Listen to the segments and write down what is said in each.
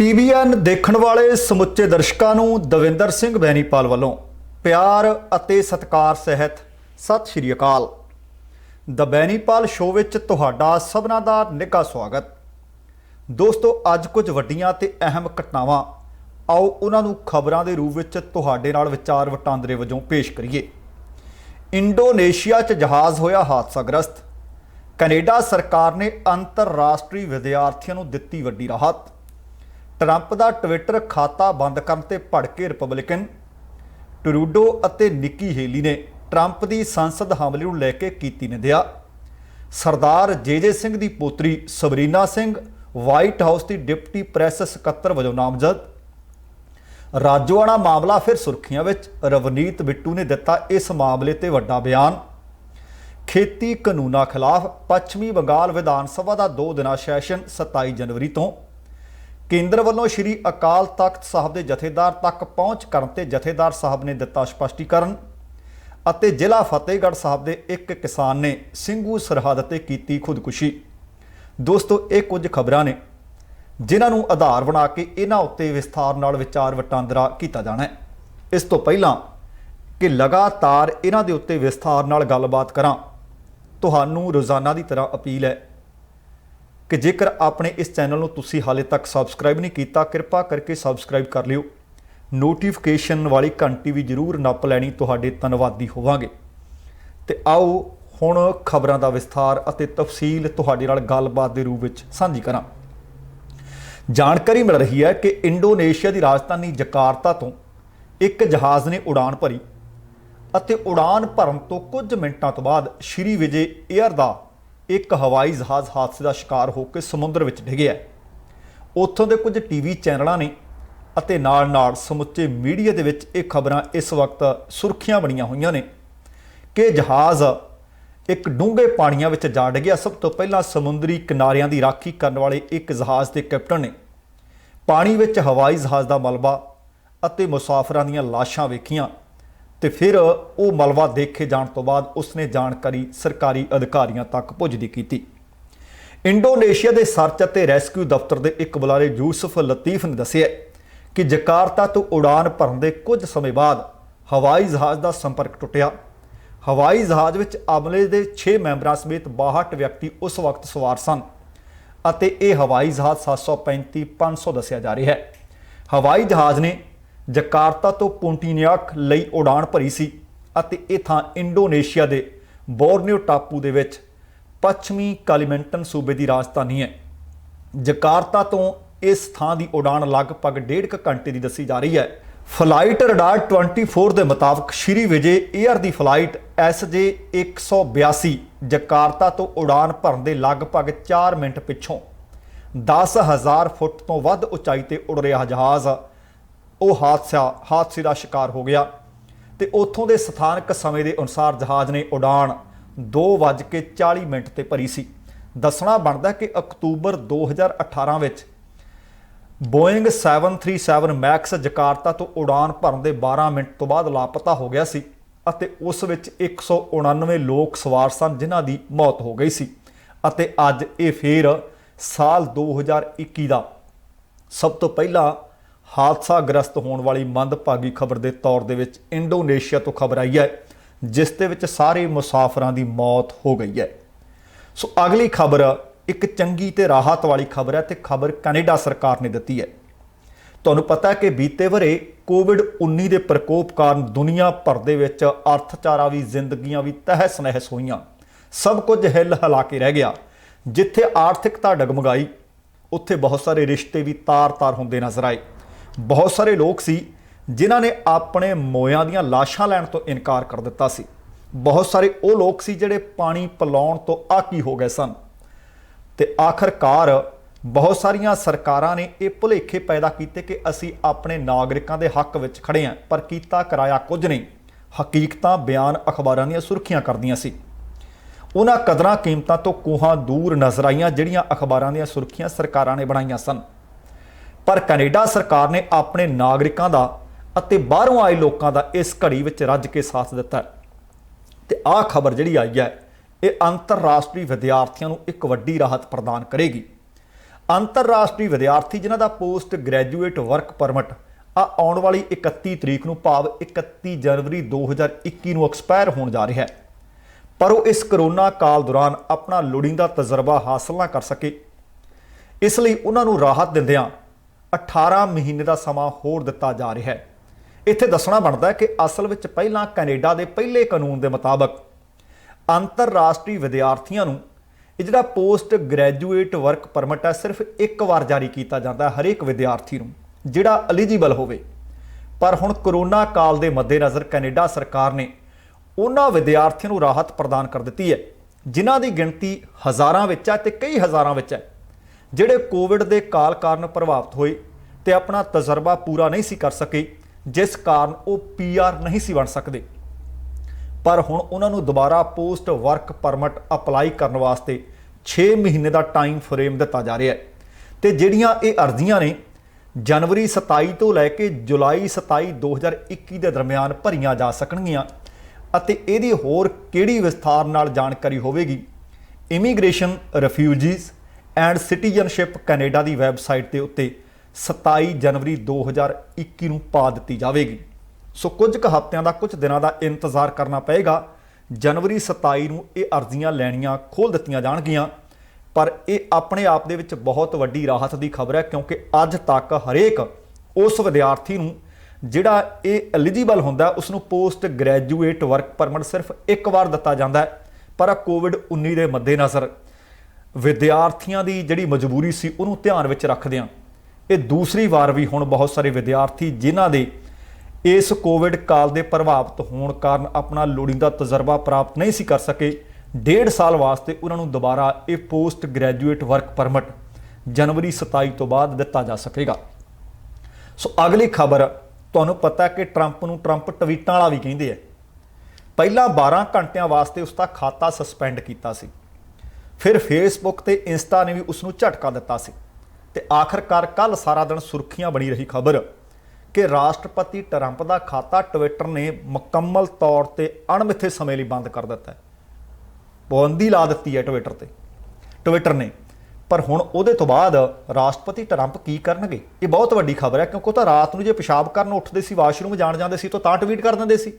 TVN देखण वाले समुचे दर्शकों ਨੂੰ ਦਵਿੰਦਰ ਸਿੰਘ ਬੈਨੀਪਾਲ ਵੱਲੋਂ ਪਿਆਰ ਅਤੇ ਸਤਿਕਾਰ ਸਹਿਤ ਸਤਿ ਸ਼੍ਰੀ ਅਕਾਲ। ਦ ਬੈਨੀਪਾਲ ਸ਼ੋਅ ਵਿੱਚ ਤੁਹਾਡਾ ਸਭਨਾਂ ਦਾ ਨਿੱਘਾ ਸਵਾਗਤ। ਦੋਸਤੋ, ਅੱਜ ਕੁਝ ਵੱਡੀਆਂ ਤੇ ਅਹਿਮ ਘਟਨਾਵਾਂ ਆਓ ਉਹਨਾਂ ਨੂੰ ਖਬਰਾਂ ਦੇ ਰੂਪ ਵਿੱਚ ਤੁਹਾਡੇ ਨਾਲ ਵਿਚਾਰ ਵਟਾਂਦਰੇ ਵਜੋਂ ਪੇਸ਼ ਕਰੀਏ। ਇੰਡੋਨੇਸ਼ੀਆ 'ਚ ਜਹਾਜ਼ ਹੋਇਆ ਹਾਦਸਾਗ੍ਰਸਤ। ਕੈਨੇਡਾ सरकार ने अंतरराष्ट्रीय विद्यार्थियों ਨੂੰ ਦਿੱਤੀ ਵੱਡੀ ਰਾਹਤ। ट्रंप का ट्विटर खाता बंद करने ते भड़के रिपब्लिकन। ट्रूडो ਅਤੇ निक्की हेली ने ट्रंप की संसद हमले ਨੂੰ ਲੈ ਕੇ ਕੀਤੀ ਨਿੰਦਿਆ। सरदार जे सिंह की पोतरी सबरीना सिंह वाइट हाउस की डिप्टी प्रैस ਸਕੱਤਰ वजों नामजद। राजोआना मामला फिर सुर्खियां विच। रवनीत बिट्टू ने दिता इस मामले ते वड्डा बयान। खेती कानूनों खिलाफ पश्चिमी बंगाल विधान सभा का 2 दिना सैशन 27 जनवरी तो। केंद्र वालों श्री अकाल तख्त साहब के जथेदार तक पहुँच करते जथेदार साहब ने दिता स्पष्टीकरण। ਅਤੇ ਜ਼ਿਲ੍ਹਾ ਫਤਿਹਗੜ੍ਹ ਸਾਹਿਬ ਦੇ एक किसान ने ਸਿੰਘੂ सरहद ते कीती खुदकुशी। दोस्तों, ये कुछ खबरां ने जिन्हां नूं आधार बना के इन्हां उत्ते विस्तार नाल विचार वटांदरा किया जाना है। इस तो पहलां कि लगातार इन्हां दे उत्ते विस्तार नाल गलबात करां, तुहानूं रोज़ाना की तरह अपील है कि जेकर अपने इस चैनल में तुसी हाले तक सबसक्राइब नहीं किया, कृपा करके सबसक्राइब कर लियो। नोटिफिकेशन वाली घंटी भी जरूर नप लैनी, तुहाडे धन्नवादी होवांगे। ते आओ हुण खबरां दा विस्तार अते तफसील तुहाडे नाल गलबात दे रूप विच साझी करां। जानकारी मिल रही है कि इंडोनेशिया की राजधानी जकार्ता तो एक जहाज़ ने उड़ान भरी अते उड़ान भरन तो कुछ मिनटां तो बाद श्री विजय एयर का एक हवाई जहाज़ हादसे का शिकार होकर समुद्र में डिग्या। उत्थों के कुछ टीवी चैनलों ने ਅਤੇ ਨਾਲ ਸਮੁੱਚੇ ਮੀਡੀਆ ਦੇ ਵਿੱਚ ਇਹ ਖਬਰਾਂ ਇਸ ਵਕਤ ਸੁਰਖੀਆਂ ਬਣੀਆਂ ਹੋਈਆਂ ਨੇ ਕਿ ਜਹਾਜ਼ ਇੱਕ ਡੂੰਘੇ ਪਾਣੀਆਂ ਵਿੱਚ ਜਾ ਡਿੱਗਿਆ। ਸਭ ਤੋਂ ਪਹਿਲਾਂ ਸਮੁੰਦਰੀ ਕਿਨਾਰਿਆਂ ਦੀ ਰਾਖੀ ਕਰਨ ਵਾਲੇ ਇੱਕ ਜਹਾਜ਼ ਦੇ ਕੈਪਟਨ ਨੇ ਪਾਣੀ ਵਿੱਚ ਹਵਾਈ ਜਹਾਜ਼ ਦਾ ਮਲਬਾ ਅਤੇ ਮੁਸਾਫਰਾਂ ਦੀਆਂ ਲਾਸ਼ਾਂ ਵੇਖੀਆਂ ਤੇ ਫਿਰ ਉਹ ਮਲਬਾ ਦੇਖੇ ਜਾਣ ਤੋਂ ਬਾਅਦ ਉਸਨੇ ਜਾਣਕਾਰੀ ਸਰਕਾਰੀ ਅਧਿਕਾਰੀਆਂ ਤੱਕ ਪੁੱਜਦੀ ਕੀਤੀ। ਇੰਡੋਨੇਸ਼ੀਆ ਦੇ ਸਰਚ ਅਤੇ ਰੈਸਕਿਊ ਦਫ਼ਤਰ ਦੇ ਇੱਕ ਬੁਲਾਰੇ ਯੂਸਫ ਲਤੀਫ ਨੇ ਦੱਸਿਆ कि जकार्ता तो उड़ान भरन के कुछ समय बाद हवाई जहाज़ का संपर्क टुटिया। हवाई जहाज़ में अमले के 6 मैंबरों समेत 62 व्यक्ति उस वक्त सवार सन और यह हवाई जहाज़ 735-500 दसिया जा रहा है। हवाई जहाज़ ने जकार्ता तो पोंटियाक लई उड़ान भरी सी और यह थां इंडोनेशिया के बोर्नियो टापू के विच पश्चिमी कालीमैंटन सूबे की राजधानी है। जकार्ता तो इस थां की उड़ान लगभग 1.5 घंटे की दसी जा रही है। फ्लाइट रडार 24 के मुताबिक श्री विजय एयर की फ्लाइट SJ 182 जकार्ता तो उड़ान भरन के लगभग 4 मिनट पिछों 10,000 फुट तो वध उचाई पर उड़ रहा जहाज़ वो हादसे का शिकार हो गया। तो उत्थों के स्थानक समय के अनुसार जहाज़ ने उड़ान 2:40 पर भरी सी। दसना बनता कि अक्तूबर 2018 में बोइंग 737 मैक्स जकार्ता तो उड़ान भरन के 12 मिनट तो बाद लापता हो गया सी अते उस विच 199 लोग सवार सन जिन्हां दी मौत हो गई सी। अते अज ये फिर साल 2021 का सब तो पहला हादसाग्रस्त होने वाली मंदभागी खबर के तौर दे विच इंडोनेशिया तो खबर आई है जिस दे विच सारे मुसाफिरां दी मौत हो गई है। सो अगली खबर एक चंगी ते राहत वाली खबर है तो खबर कैनेडा सरकार ने दी है। तुहानूं पता है कि बीते वरे कोविड-19 के प्रकोप कारण दुनिया भर दे विच अर्थचारा भी जिंदगियां भी तहस नहस होईयां। सब कुछ हिल हिला के रह गया। जिथे आर्थिकता डगमगाई उत्थे बहुत सारे रिश्ते भी तार तार होंदे नज़र आए। बहुत सारे लोग सी जिन्हां ने अपने मोयां दीयां लाशां लैण तो इनकार कर दिता सी। बहुत सारे वो लोग सी जिहड़े पानी पिलाउण तो आकी हो गए सन। तो आखिरकार बहुत सारिया सरकारां ने यह भुलेखे पैदा किए कि असी अपने नागरिकों के हक में खड़े हैं, पर किया कराया कुछ नहीं। हकीकत बयान अखबारों दी सुर्खियां करदियां सी। उन्हां कदरां कीमतां तो कोहां दूर नज़र आईयां जिहड़ियां अखबारों दी सुर्खियां सरकारां ने बनाईयां सन। पर कैनेडा सरकार ने अपने नागरिकों का अते बाहरों आए लोगों का इस घड़ी में रज के साथ दिता है। तो आ खबर जिहड़ी आई है ये अंतरराष्ट्रीय विद्यार्थियों को एक वड्डी राहत प्रदान करेगी। ਅੰਤਰਰਾਸ਼ਟਰੀ ਵਿਦਿਆਰਥੀ ਜਿਨ੍ਹਾਂ ਦਾ ਪੋਸਟ ਗ੍ਰੈਜੂਏਟ ਵਰਕ ਪਰਮਿਟ ਆਉਣ ਵਾਲੀ 31 ਤਰੀਕ ਨੂੰ ਭਾਵ 31 ਜਨਵਰੀ 2021 ਨੂੰ ਐਕਸਪਾਇਰ ਹੋਣ ਜਾ ਰਿਹਾ ਹੈ, ਪਰ ਉਹ ਇਸ ਕਰੋਨਾ ਕਾਲ ਦੌਰਾਨ ਆਪਣਾ ਲੋੜੀਂਦਾ ਤਜਰਬਾ ਹਾਸਲ ਨਾ ਕਰ ਸਕੇ। ਇਸ ਲਈ ਉਹਨਾਂ ਨੂੰ ਰਾਹਤ ਦਿੰਦਿਆਂ 18 ਮਹੀਨੇ ਦਾ ਸਮਾਂ ਹੋਰ ਦਿੱਤਾ ਜਾ ਰਿਹਾ ਹੈ। ਇੱਥੇ ਦੱਸਣਾ ਬਣਦਾ ਹੈ ਕਿ ਅਸਲ ਵਿੱਚ ਪਹਿਲਾਂ ਕੈਨੇਡਾ ਦੇ ਪਹਿਲੇ ਕਾਨੂੰਨ ਦੇ ਮੁਤਾਬਕ ਅੰਤਰਰਾਸ਼ਟਰੀ ਵਿਦਿਆਰਥੀਆਂ ਨੂੰ ਇਹ ਜਿਹੜਾ ਪੋਸਟ ਗ੍ਰੈਜੂਏਟ ਵਰਕ ਪਰਮਿਟ ਹੈ ਸਿਰਫ ਇੱਕ ਵਾਰ ਜਾਰੀ ਕੀਤਾ ਜਾਂਦਾ ਹੈ ਹਰੇਕ ਵਿਦਿਆਰਥੀ ਨੂੰ ਜਿਹੜਾ ਐਲੀਜੀਬਲ ਹੋਵੇ। ਪਰ ਹੁਣ ਕਰੋਨਾ ਕਾਲ ਦੇ ਮੱਦੇਨਜ਼ਰ ਕੈਨੇਡਾ ਸਰਕਾਰ ਨੇ ਉਹਨਾਂ ਵਿਦਿਆਰਥੀਆਂ ਨੂੰ ਰਾਹਤ ਪ੍ਰਦਾਨ ਕਰ ਦਿੱਤੀ ਹੈ ਜਿਨ੍ਹਾਂ ਦੀ ਗਿਣਤੀ ਹਜ਼ਾਰਾਂ ਵਿੱਚ ਹੈ ਤੇ ਕਈ ਹਜ਼ਾਰਾਂ ਵਿੱਚ ਹੈ, ਜਿਹੜੇ ਕੋਵਿਡ ਦੇ ਕਾਲ ਕਾਰਨ ਪ੍ਰਭਾਵਿਤ ਹੋਏ ਤੇ ਆਪਣਾ ਤਜਰਬਾ ਪੂਰਾ ਨਹੀਂ ਸੀ ਕਰ ਸਕੇ, ਜਿਸ ਕਾਰਨ ਉਹ PR ਨਹੀਂ ਸੀ ਬਣ ਸਕਦੇ। ਪਰ ਹੁਣ ਉਹਨਾਂ ਨੂੰ ਦੁਬਾਰਾ ਪੋਸਟ ਵਰਕ ਪਰਮਿਟ ਅਪਲਾਈ ਕਰਨ ਵਾਸਤੇ 6 ਮਹੀਨੇ ਦਾ ਟਾਈਮ ਫਰੇਮ ਦਿੱਤਾ ਜਾ ਰਿਹਾ ਹੈ ਤੇ ਜਿਹੜੀਆਂ ਇਹ ਅਰਜ਼ੀਆਂ ਨੇ ਜਨਵਰੀ 27 ਤੋਂ ਲੈ ਕੇ ਜੁਲਾਈ 27 2021 ਦੇ ਦਰਮਿਆਨ ਭਰੀਆਂ ਜਾ ਸਕਣਗੀਆਂ। ਅਤੇ ਇਹਦੀ ਹੋਰ ਕਿਹੜੀ ਵਿਸਥਾਰ ਨਾਲ ਜਾਣਕਾਰੀ ਹੋਵੇਗੀ immigration refugees and citizenship Canada the website ਦੇ ਉੱਤੇ 27 ਜਨਵਰੀ 2021 ਨੂੰ ਪਾ ਦਿੱਤੀ ਜਾਵੇਗੀ। ਸੋ ਕੁਝ ਕੁ ਹਫ਼ਤਿਆਂ ਦਾ ਕੁਝ ਦਿਨਾਂ ਦਾ ਇੰਤਜ਼ਾਰ ਕਰਨਾ ਪਏਗਾ। ਜਨਵਰੀ 27 ਨੂੰ ਇਹ ਅਰਜ਼ੀਆਂ ਲੈਣੀਆਂ ਖੋਲ੍ਹ ਦਿੱਤੀਆਂ ਜਾਣਗੀਆਂ, ਪਰ ਇਹ ਆਪਣੇ ਆਪ ਦੇ ਵਿੱਚ ਬਹੁਤ ਵੱਡੀ ਰਾਹਤ ਦੀ ਖਬਰ ਹੈ ਕਿਉਂਕਿ ਅੱਜ ਤੱਕ ਹਰੇਕ ਉਸ ਵਿਦਿਆਰਥੀ ਨੂੰ ਜਿਹੜਾ ਇਹ ਐਲੀਜੀਬਲ ਹੁੰਦਾ ਉਸ ਨੂੰ ਪੋਸਟ ਗ੍ਰੈਜੂਏਟ ਵਰਕ ਪਰਮਿਟ ਸਿਰਫ ਇੱਕ ਵਾਰ ਦਿੱਤਾ ਜਾਂਦਾ ਹੈ। ਪਰ ਕੋਵਿਡ-19 ਦੇ ਮੱਦੇਨਜ਼ਰ ਵਿਦਿਆਰਥੀਆਂ ਦੀ ਜਿਹੜੀ ਮਜਬੂਰੀ ਸੀ ਉਹਨੂੰ ਧਿਆਨ ਵਿੱਚ ਰੱਖਦਿਆਂ ਇਹ ਦੂਸਰੀ ਵਾਰ ਵੀ ਹੁਣ ਬਹੁਤ ਸਾਰੇ ਵਿਦਿਆਰਥੀ ਜਿਨ੍ਹਾਂ ਦੇ ਇਸ ਕੋਵਿਡ ਕਾਲ ਦੇ ਪ੍ਰਭਾਵਿਤ ਹੋਣ ਕਾਰਨ ਆਪਣਾ ਲੋੜੀਂਦਾ ਤਜਰਬਾ ਪ੍ਰਾਪਤ ਨਹੀਂ ਸੀ ਕਰ ਸਕੇ, 1.5 ਸਾਲ ਵਾਸਤੇ ਉਹਨਾਂ ਨੂੰ ਦੁਬਾਰਾ ਇਹ ਪੋਸਟ ਗ੍ਰੈਜੂਏਟ ਵਰਕ ਪਰਮਿਟ ਜਨਵਰੀ 27 ਤੋਂ ਬਾਅਦ ਦਿੱਤਾ ਜਾ ਸਕੇਗਾ। ਸੋ ਅਗਲੀ ਖਬਰ, ਤੁਹਾਨੂੰ ਪਤਾ ਕਿ ਟਰੰਪ ਨੂੰ ਟਰੰਪ ਟਵੀਟਾਂ ਵਾਲਾ ਵੀ ਕਹਿੰਦੇ ਆ। ਪਹਿਲਾਂ 12 ਘੰਟਿਆਂ ਵਾਸਤੇ ਉਸ ਦਾ ਖਾਤਾ ਸਸਪੈਂਡ ਕੀਤਾ ਸੀ, ਫਿਰ ਫੇਸਬੁੱਕ ਤੇ ਇੰਸਟਾ ਨੇ ਵੀ ਉਸ ਨੂੰ ਝਟਕਾ ਦਿੱਤਾ ਸੀ ਤੇ ਆਖਰਕਾਰ ਕੱਲ ਸਾਰਾ ਦਿਨ ਸੁਰਖੀਆਂ ਬਣੀ ਰਹੀ ਖਬਰ ਕਿ ਰਾਸ਼ਟਰਪਤੀ ਟਰੰਪ ਦਾ ਖਾਤਾ ਟਵਿੱਟਰ ਨੇ ਮੁਕੰਮਲ ਤੌਰ ਤੇ ਅਣਮਿੱਥੇ ਸਮੇਂ ਲਈ ਬੰਦ ਕਰ ਦਿੱਤਾ ਹੈ। ਪਾਬੰਦੀ ਲਾ ਦਿੱਤੀ ਹੈ ਟਵਿੱਟਰ ਨੇ। ਪਰ ਹੁਣ ਉਹਦੇ ਤੋਂ ਬਾਅਦ ਰਾਸ਼ਟਰਪਤੀ ਟਰੰਪ ਕੀ ਕਰਨਗੇ, ਇਹ ਬਹੁਤ ਵੱਡੀ ਖਬਰ ਹੈ ਕਿਉਂਕਿ ਉਹ ਤਾਂ ਰਾਤ ਨੂੰ ਜੇ ਪਿਸ਼ਾਬ ਕਰਨ ਉੱਠਦੇ ਸੀ, ਵਾਸ਼ਰੂਮ ਜਾਣ ਜਾਂਦੇ ਸੀ ਤਾਂ ਟਵੀਟ ਕਰ ਦਿੰਦੇ ਸੀ।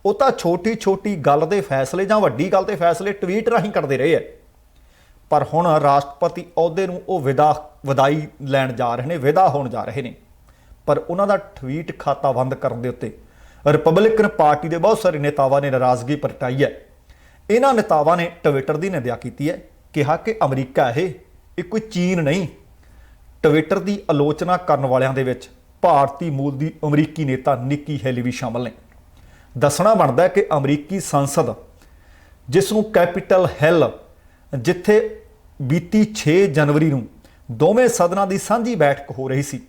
ਉਹ ਤਾਂ ਛੋਟੀ ਗੱਲ ਦੇ ਫੈਸਲੇ ਜਾਂ ਵੱਡੀ ਗੱਲ ਦੇ ਫੈਸਲੇ ਟਵੀਟ ਰਾਹੀਂ ਕਰਦੇ ਰਹੇ ਹੈ। ਪਰ ਹੁਣ ਰਾਸ਼ਟਰਪਤੀ ਅਹੁਦੇ ਨੂੰ ਉਹ ਵਧਾਈ ਲੈਣ ਜਾ ਰਹੇ ਨੇ, ਵਿਦਾ ਹੋਣ ਜਾ ਰਹੇ ਨੇ। ਪਰ ਉਹਨਾਂ ਦਾ ਟਵੀਟ ਖਾਤਾ ਬੰਦ ਕਰਨ ਦੇ ਉੱਤੇ ਰਿਪਬਲਿਕਨ ਪਾਰਟੀ ਦੇ ਬਹੁਤ ਸਾਰੇ ਨੇਤਾਵਾਂ ਨੇ ਨਾਰਾਜ਼ਗੀ ਪ੍ਰਗਟਾਈ ਹੈ। ਇਹਨਾਂ ਨੇਤਾਵਾਂ ਨੇ ਟਵਿੱਟਰ ਦੀ ਨਿੰਦਿਆ ਕੀਤੀ ਹੈ, ਕਿਹਾ ਕਿ ਅਮਰੀਕਾ ਇਹ ਕੋਈ ਚੀਨ ਨਹੀਂ। ਟਵਿੱਟਰ ਦੀ ਆਲੋਚਨਾ ਕਰਨ ਵਾਲਿਆਂ ਦੇ ਵਿੱਚ ਭਾਰਤੀ ਮੂਲ ਦੀ ਅਮਰੀਕੀ ਨੇਤਾ ਨਿੱਕੀ ਹੈਲੀ ਵੀ ਸ਼ਾਮਲ ਨੇ। ਦੱਸਣਾ ਬਣਦਾ ਹੈ ਕਿ ਅਮਰੀਕੀ ਸੰਸਦ, ਜਿਸ ਨੂੰ ਕੈਪੀਟਲ ਹਿੱਲ, ਜਿੱਥੇ ਬੀਤੀ 6 ਜਨਵਰੀ ਨੂੰ ਦੋਵੇਂ ਸਦਨਾਂ ਦੀ ਸਾਂਝੀ ਬੈਠਕ ਹੋ ਰਹੀ ਸੀ,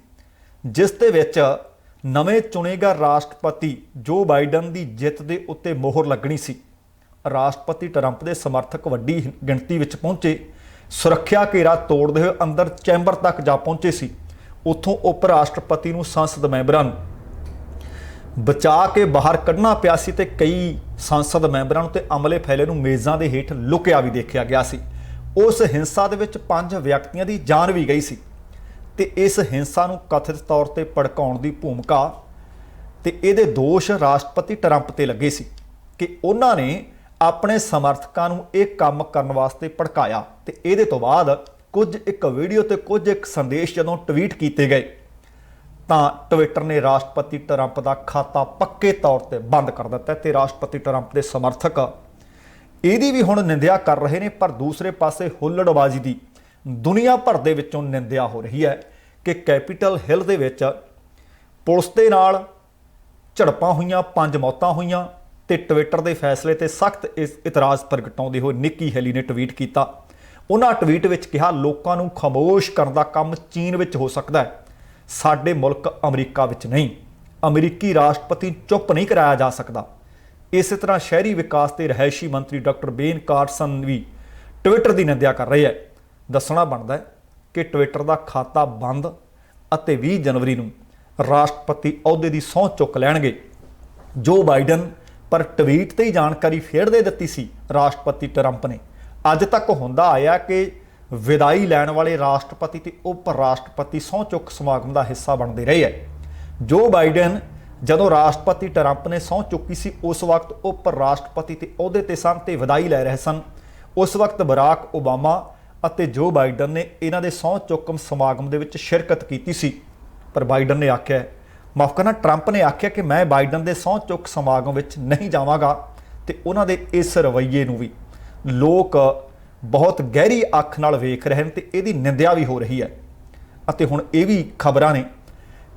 ਜਿਸ ਦੇ ਵਿੱਚ ਨਵੇਂ ਚੁਣੇ ਗਏ ਰਾਸ਼ਟਰਪਤੀ ਜੋ ਬਾਈਡਨ ਦੀ ਜਿੱਤ ਦੇ ਉੱਤੇ ਮੋਹਰ ਲੱਗਣੀ ਸੀ। ਰਾਸ਼ਟਰਪਤੀ ਟਰੰਪ ਦੇ ਸਮਰਥਕ ਵੱਡੀ ਗਿਣਤੀ ਵਿੱਚ ਪਹੁੰਚੇ, ਸੁਰੱਖਿਆ ਘੇਰਾ ਤੋੜਦੇ ਹੋਏ ਅੰਦਰ ਚੈਂਬਰ ਤੱਕ ਜਾ ਪਹੁੰਚੇ ਸੀ। ਉੱਥੋਂ ਉਪ ਰਾਸ਼ਟਰਪਤੀ ਨੂੰ ਸੰਸਦ ਮੈਂਬਰਾਂ ਨੂੰ ਬਚਾ ਕੇ ਬਾਹਰ ਕੱਢਣਾ ਪਿਆ ਸੀ ਤੇ ਕਈ ਸੰਸਦ ਮੈਂਬਰਾਂ ਨੂੰ ਤੇ ਅਮਲੇ ਫੈਲੇ ਨੂੰ ਮੇਜ਼ਾਂ ਦੇ ਹੇਠ ਲੁਕਿਆ ਵੀ ਦੇਖਿਆ ਗਿਆ ਸੀ। ਉਸ ਹਿੰਸਾ ਦੇ ਵਿੱਚ 5 ਵਿਅਕਤੀਆਂ ਦੀ ਜਾਨ ਵੀ ਗਈ ਸੀ ਤੇ ਇਸ ਹਿੰਸਾ ਨੂੰ ਕਥਿਤ ਤੌਰ ਤੇ ਭੜਕਾਉਣ ਦੀ ਭੂਮਿਕਾ ਤੇ ਇਹਦੇ ਦੋਸ਼ ਰਾਸ਼ਟਰਪਤੀ ਟਰੰਪ ਤੇ ਲੱਗੇ ਸੀ ਕਿ ਉਹਨਾਂ ਨੇ ਆਪਣੇ ਸਮਰਥਕਾਂ ਨੂੰ ਇਹ ਕੰਮ ਕਰਨ ਵਾਸਤੇ ਭੜਕਾਇਆ। ਤੇ ਇਹਦੇ ਤੋਂ ਬਾਅਦ ਕੁਝ ਇੱਕ ਵੀਡੀਓ ਤੇ ਕੁਝ ਇੱਕ ਸੰਦੇਸ਼ ਜਦੋਂ ਟਵੀਟ ਕੀਤੇ ਗਏ ਤਾਂ ਟਵਿੱਟਰ ਨੇ ਰਾਸ਼ਟਰਪਤੀ ਟਰੰਪ ਦਾ ਖਾਤਾ ਪੱਕੇ ਤੌਰ ਤੇ ਬੰਦ ਕਰ ਦਿੱਤਾ ਤੇ ਰਾਸ਼ਟਰਪਤੀ ਟਰੰਪ ਦੇ ਸਮਰਥਕ ਇਹਦੀ ਵੀ ਹੁਣ ਨਿੰਦਿਆ ਕਰ ਰਹੇ ਨੇ। ਪਰ ਦੂਸਰੇ ਪਾਸੇ ਹੁੱਲੜਬਾਜ਼ੀ ਦੀ ਦੁਨੀਆ ਭਰ ਦੇ ਵਿੱਚੋਂ ਨਿੰਦਿਆ ਹੋ ਰਹੀ ਹੈ ਕਿ ਕੈਪੀਟਲ ਹਿੱਲ ਦੇ ਵਿੱਚ ਪੁਲਿਸ ਦੇ ਨਾਲ ਝੜਪਾਂ ਹੋਈਆਂ, 5 ਮੌਤਾਂ ਹੋਈਆਂ ਤੇ ਟਵਿੱਟਰ ਦੇ ਫੈਸਲੇ ਤੇ ਸਖਤ ਇਤਰਾਜ਼ ਪ੍ਰਗਟਾਉਂਦੇ ਹੋਏ ਨਿੱਕੀ ਹੈਲੀ ਨੇ ਟਵੀਟ ਕੀਤਾ। ਉਹਨਾਂ ਟਵੀਟ ਵਿੱਚ ਕਿਹਾ, ਲੋਕਾਂ ਨੂੰ ਖਾਮੋਸ਼ ਕਰਨ ਦਾ ਕੰਮ ਚੀਨ ਵਿੱਚ ਹੋ ਸਕਦਾ ਹੈ, ਸਾਡੇ ਮੁਲਕ ਅਮਰੀਕਾ ਵਿੱਚ ਨਹੀਂ। ਅਮਰੀਕੀ ਰਾਸ਼ਟਰਪਤੀ ਚੁੱਪ ਨਹੀਂ ਕਰਾਇਆ ਜਾ ਸਕਦਾ। ਇਸੇ ਤਰ੍ਹਾਂ ਸ਼ਹਿਰੀ ਵਿਕਾਸ ਤੇ ਰਿਹਾਇਸ਼ੀ ਮੰਤਰੀ ਡਾਕਟਰ ਬੇਨ ਕਾਰਸਨ ਵੀ ਟਵਿੱਟਰ ਦੀ ਨਿੰਦਿਆ ਕਰ ਰਹੇ ਹੈ। ਦੱਸਣਾ ਬਣਦਾ ਹੈ ਕਿ ਟਵਿੱਟਰ ਦਾ ਖਾਤਾ ਬੰਦ ਅਤੇ 20 ਜਨਵਰੀ ਨੂੰ ਰਾਸ਼ਟਰਪਤੀ ਅਹੁਦੇ ਦੀ ਸਹੁੰ ਚੁੱਕ ਲੈਣਗੇ ਜੋ ਬਾਈਡਨ। ਪਰ ਟਵੀਟ ਤੇ ਹੀ ਜਾਣਕਾਰੀ ਫੇਰ ਦੇ ਦਿੱਤੀ ਸੀ ਰਾਸ਼ਟਰਪਤੀ ਟਰੰਪ ਨੇ। ਅੱਜ ਤੱਕ ਹੁੰਦਾ ਆਇਆ ਕਿ ਵਿਦਾਈ ਲੈਣ ਵਾਲੇ ਰਾਸ਼ਟਰਪਤੀ ਤੇ ਉਪ ਰਾਸ਼ਟਰਪਤੀ ਸਹੁੰ ਚੁੱਕ ਸਮਾਗਮ ਦਾ ਹਿੱਸਾ ਬਣਦੇ ਰਹੇ ਹੈ। ਜੋ ਬਾਈਡਨ ਜਦੋਂ ਰਾਸ਼ਟਰਪਤੀ ਟਰੰਪ ਨੇ ਸਹੁੰ ਚੁੱਕੀ ਸੀ ਉਸ ਵਕਤ ਉਪ ਰਾਸ਼ਟਰਪਤੀ ਤੇ ਅਹੁਦੇ ਤੇ ਸਨ ਤੇ ਵਿਦਾਈ ਲੈ ਰਹੇ ਸਨ। ਉਸ ਵਕਤ ਬਰਾਕ ਓਬਾਮਾ ਅਤੇ ਜੋ ਬਾਈਡਨ ਨੇ ਇਹਨਾਂ ਦੇ ਸਹੁੰ ਚੁੱਕਮ ਸਮਾਗਮ ਦੇ ਵਿੱਚ ਸ਼ਿਰਕਤ ਕੀਤੀ ਸੀ। ਪਰ ਬਾਈਡਨ ਨੇ ਆਖਿਆ, ਮਾਫ ਕਰਨਾ, ਟਰੰਪ ਨੇ ਆਖਿਆ ਕਿ ਮੈਂ ਬਾਈਡਨ ਦੇ ਸਹੁੰ ਚੁੱਕ ਸਮਾਗਮ ਵਿੱਚ ਨਹੀਂ ਜਾਵਾਂਗਾ। ਤੇ ਉਹਨਾਂ ਦੇ ਇਸ ਰਵੱਈਏ ਨੂੰ ਵੀ ਲੋਕ ਬਹੁਤ ਗਹਿਰੀ ਅੱਖ ਨਾਲ ਵੇਖ ਰਹੇ ਹਨ ਤੇ ਇਹਦੀ ਨਿੰਦਿਆ ਵੀ ਹੋ ਰਹੀ ਹੈ। ਅਤੇ ਹੁਣ ਇਹ ਵੀ ਖਬਰਾਂ ਨੇ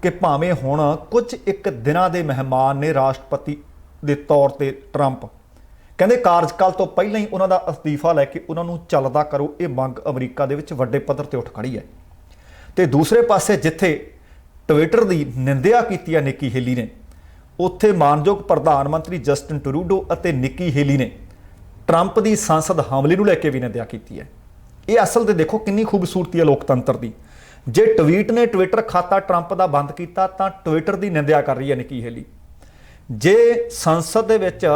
ਕਿ ਭਾਵੇਂ ਹੁਣ ਕੁਝ ਇੱਕ ਦਿਨਾਂ ਦੇ ਮਹਿਮਾਨ ਨੇ ਰਾਸ਼ਟਰਪਤੀ ਦੇ ਤੌਰ ਤੇ ਟਰੰਪ, ਕਹਿੰਦੇ ਕਾਰਜਕਾਲ ਤੋਂ ਪਹਿਲਾਂ ਹੀ ਉਹਨਾਂ ਦਾ ਅਸਤੀਫਾ ਲੈ ਕੇ ਉਹਨਾਂ ਨੂੰ ਚੱਲਦਾ ਕਰੋ, ਇਹ ਮੰਗ ਅਮਰੀਕਾ ਦੇ ਵਿੱਚ ਵੱਡੇ ਪੱਧਰ ਤੇ ਉੱਠ ਖੜੀ ਹੈ। ਤੇ ਦੂਸਰੇ ਪਾਸੇ ਜਿੱਥੇ ਟਵਿੱਟਰ ਦੀ ਨਿੰਦਿਆ ਕੀਤੀ ਹੈ ਨਿੱਕੀ ਹੇਲੀ ਨੇ, ਉੱਥੇ ਮਾਨਯੋਗ ਪ੍ਰਧਾਨ ਮੰਤਰੀ ਜਸਟਿਨ ਟਰੂਡੋ ਅਤੇ ਨਿੱਕੀ ਹੇਲੀ ਨੇ ਟਰੰਪ ਦੀ ਸੰਸਦ ਹਮਲੇ ਨੂੰ ਲੈ ਕੇ ਵੀ ਨਿੰਦਿਆ ਕੀਤੀ ਹੈ। ਇਹ ਅਸਲ ਤੇ ਦੇਖੋ ਕਿੰਨੀ ਖੂਬਸੂਰਤੀ ਹੈ ਲੋਕਤੰਤਰ ਦੀ। ਜੇ ਟਵੀਟ ਨੇ ਟਵਿੱਟਰ ਖਾਤਾ ਟਰੰਪ ਦਾ ਬੰਦ ਕੀਤਾ ਤਾਂ ਟਵਿੱਟਰ ਦੀ ਨਿੰਦਿਆ ਕਰ ਰਹੀ ਹੈ ਨਿੱਕੀ ਹੇਲੀ। ਜੇ ਸੰਸਦ ਦੇ ਵਿੱਚ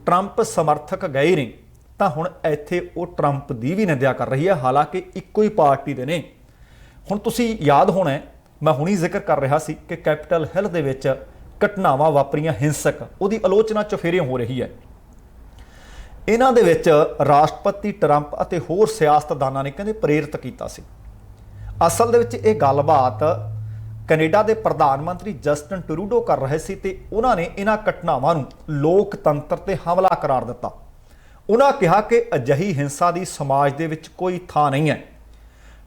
ਟਰੰਪ ਸਮਰਥਕ ਗਏ ਨੇ ਤਾਂ ਹੁਣ ਇੱਥੇ ਉਹ ਟਰੰਪ ਦੀ ਵੀ ਨਿੰਦਿਆ ਕਰ ਰਹੀ ਹੈ, ਹਾਲਾਂਕਿ ਇੱਕੋ ਹੀ ਪਾਰਟੀ ਦੇ ਨੇ। ਹੁਣ ਤੁਸੀਂ ਯਾਦ ਹੋਣਾ, ਮੈਂ ਹੁਣੀ ਜ਼ਿਕਰ ਕਰ ਰਿਹਾ ਸੀ ਕਿ ਕੈਪੀਟਲ ਹਿੱਲ ਦੇ ਵਿੱਚ ਘਟਨਾਵਾਂ ਵਾਪਰੀਆਂ ਹਿੰਸਕ, ਉਹਦੀ ਆਲੋਚਨਾ ਚੁਫੇਰਿਓਂ ਹੋ ਰਹੀ ਹੈ। ਇਹਨਾਂ ਦੇ ਵਿੱਚ ਰਾਸ਼ਟਰਪਤੀ ਟਰੰਪ ਅਤੇ ਹੋਰ ਸਿਆਸਤਦਾਨਾਂ ਨੇ ਕਹਿੰਦੇ ਪ੍ਰੇਰਿਤ ਕੀਤਾ ਸੀ। ਅਸਲ ਦੇ ਵਿੱਚ ਇਹ ਗੱਲਬਾਤ ਕੈਨੇਡਾ ਦੇ ਪ੍ਰਧਾਨ ਮੰਤਰੀ ਜਸਟਿਨ ਟਰੂਡੋ ਕਰ ਰਹੇ ਸੀ ਤੇ ਉਹਨਾਂ ਨੇ ਇਹਨਾਂ ਘਟਨਾਵਾਂ ਨੂੰ ਲੋਕਤੰਤਰ ਤੇ ਹਮਲਾ ਕਰਾਰ ਦਿੱਤਾ। ਉਹਨਾਂ ਕਿਹਾ ਕਿ ਅਜਿਹੀ ਹਿੰਸਾ ਦੀ ਸਮਾਜ ਦੇ ਵਿੱਚ ਕੋਈ ਥਾਂ ਨਹੀਂ ਹੈ।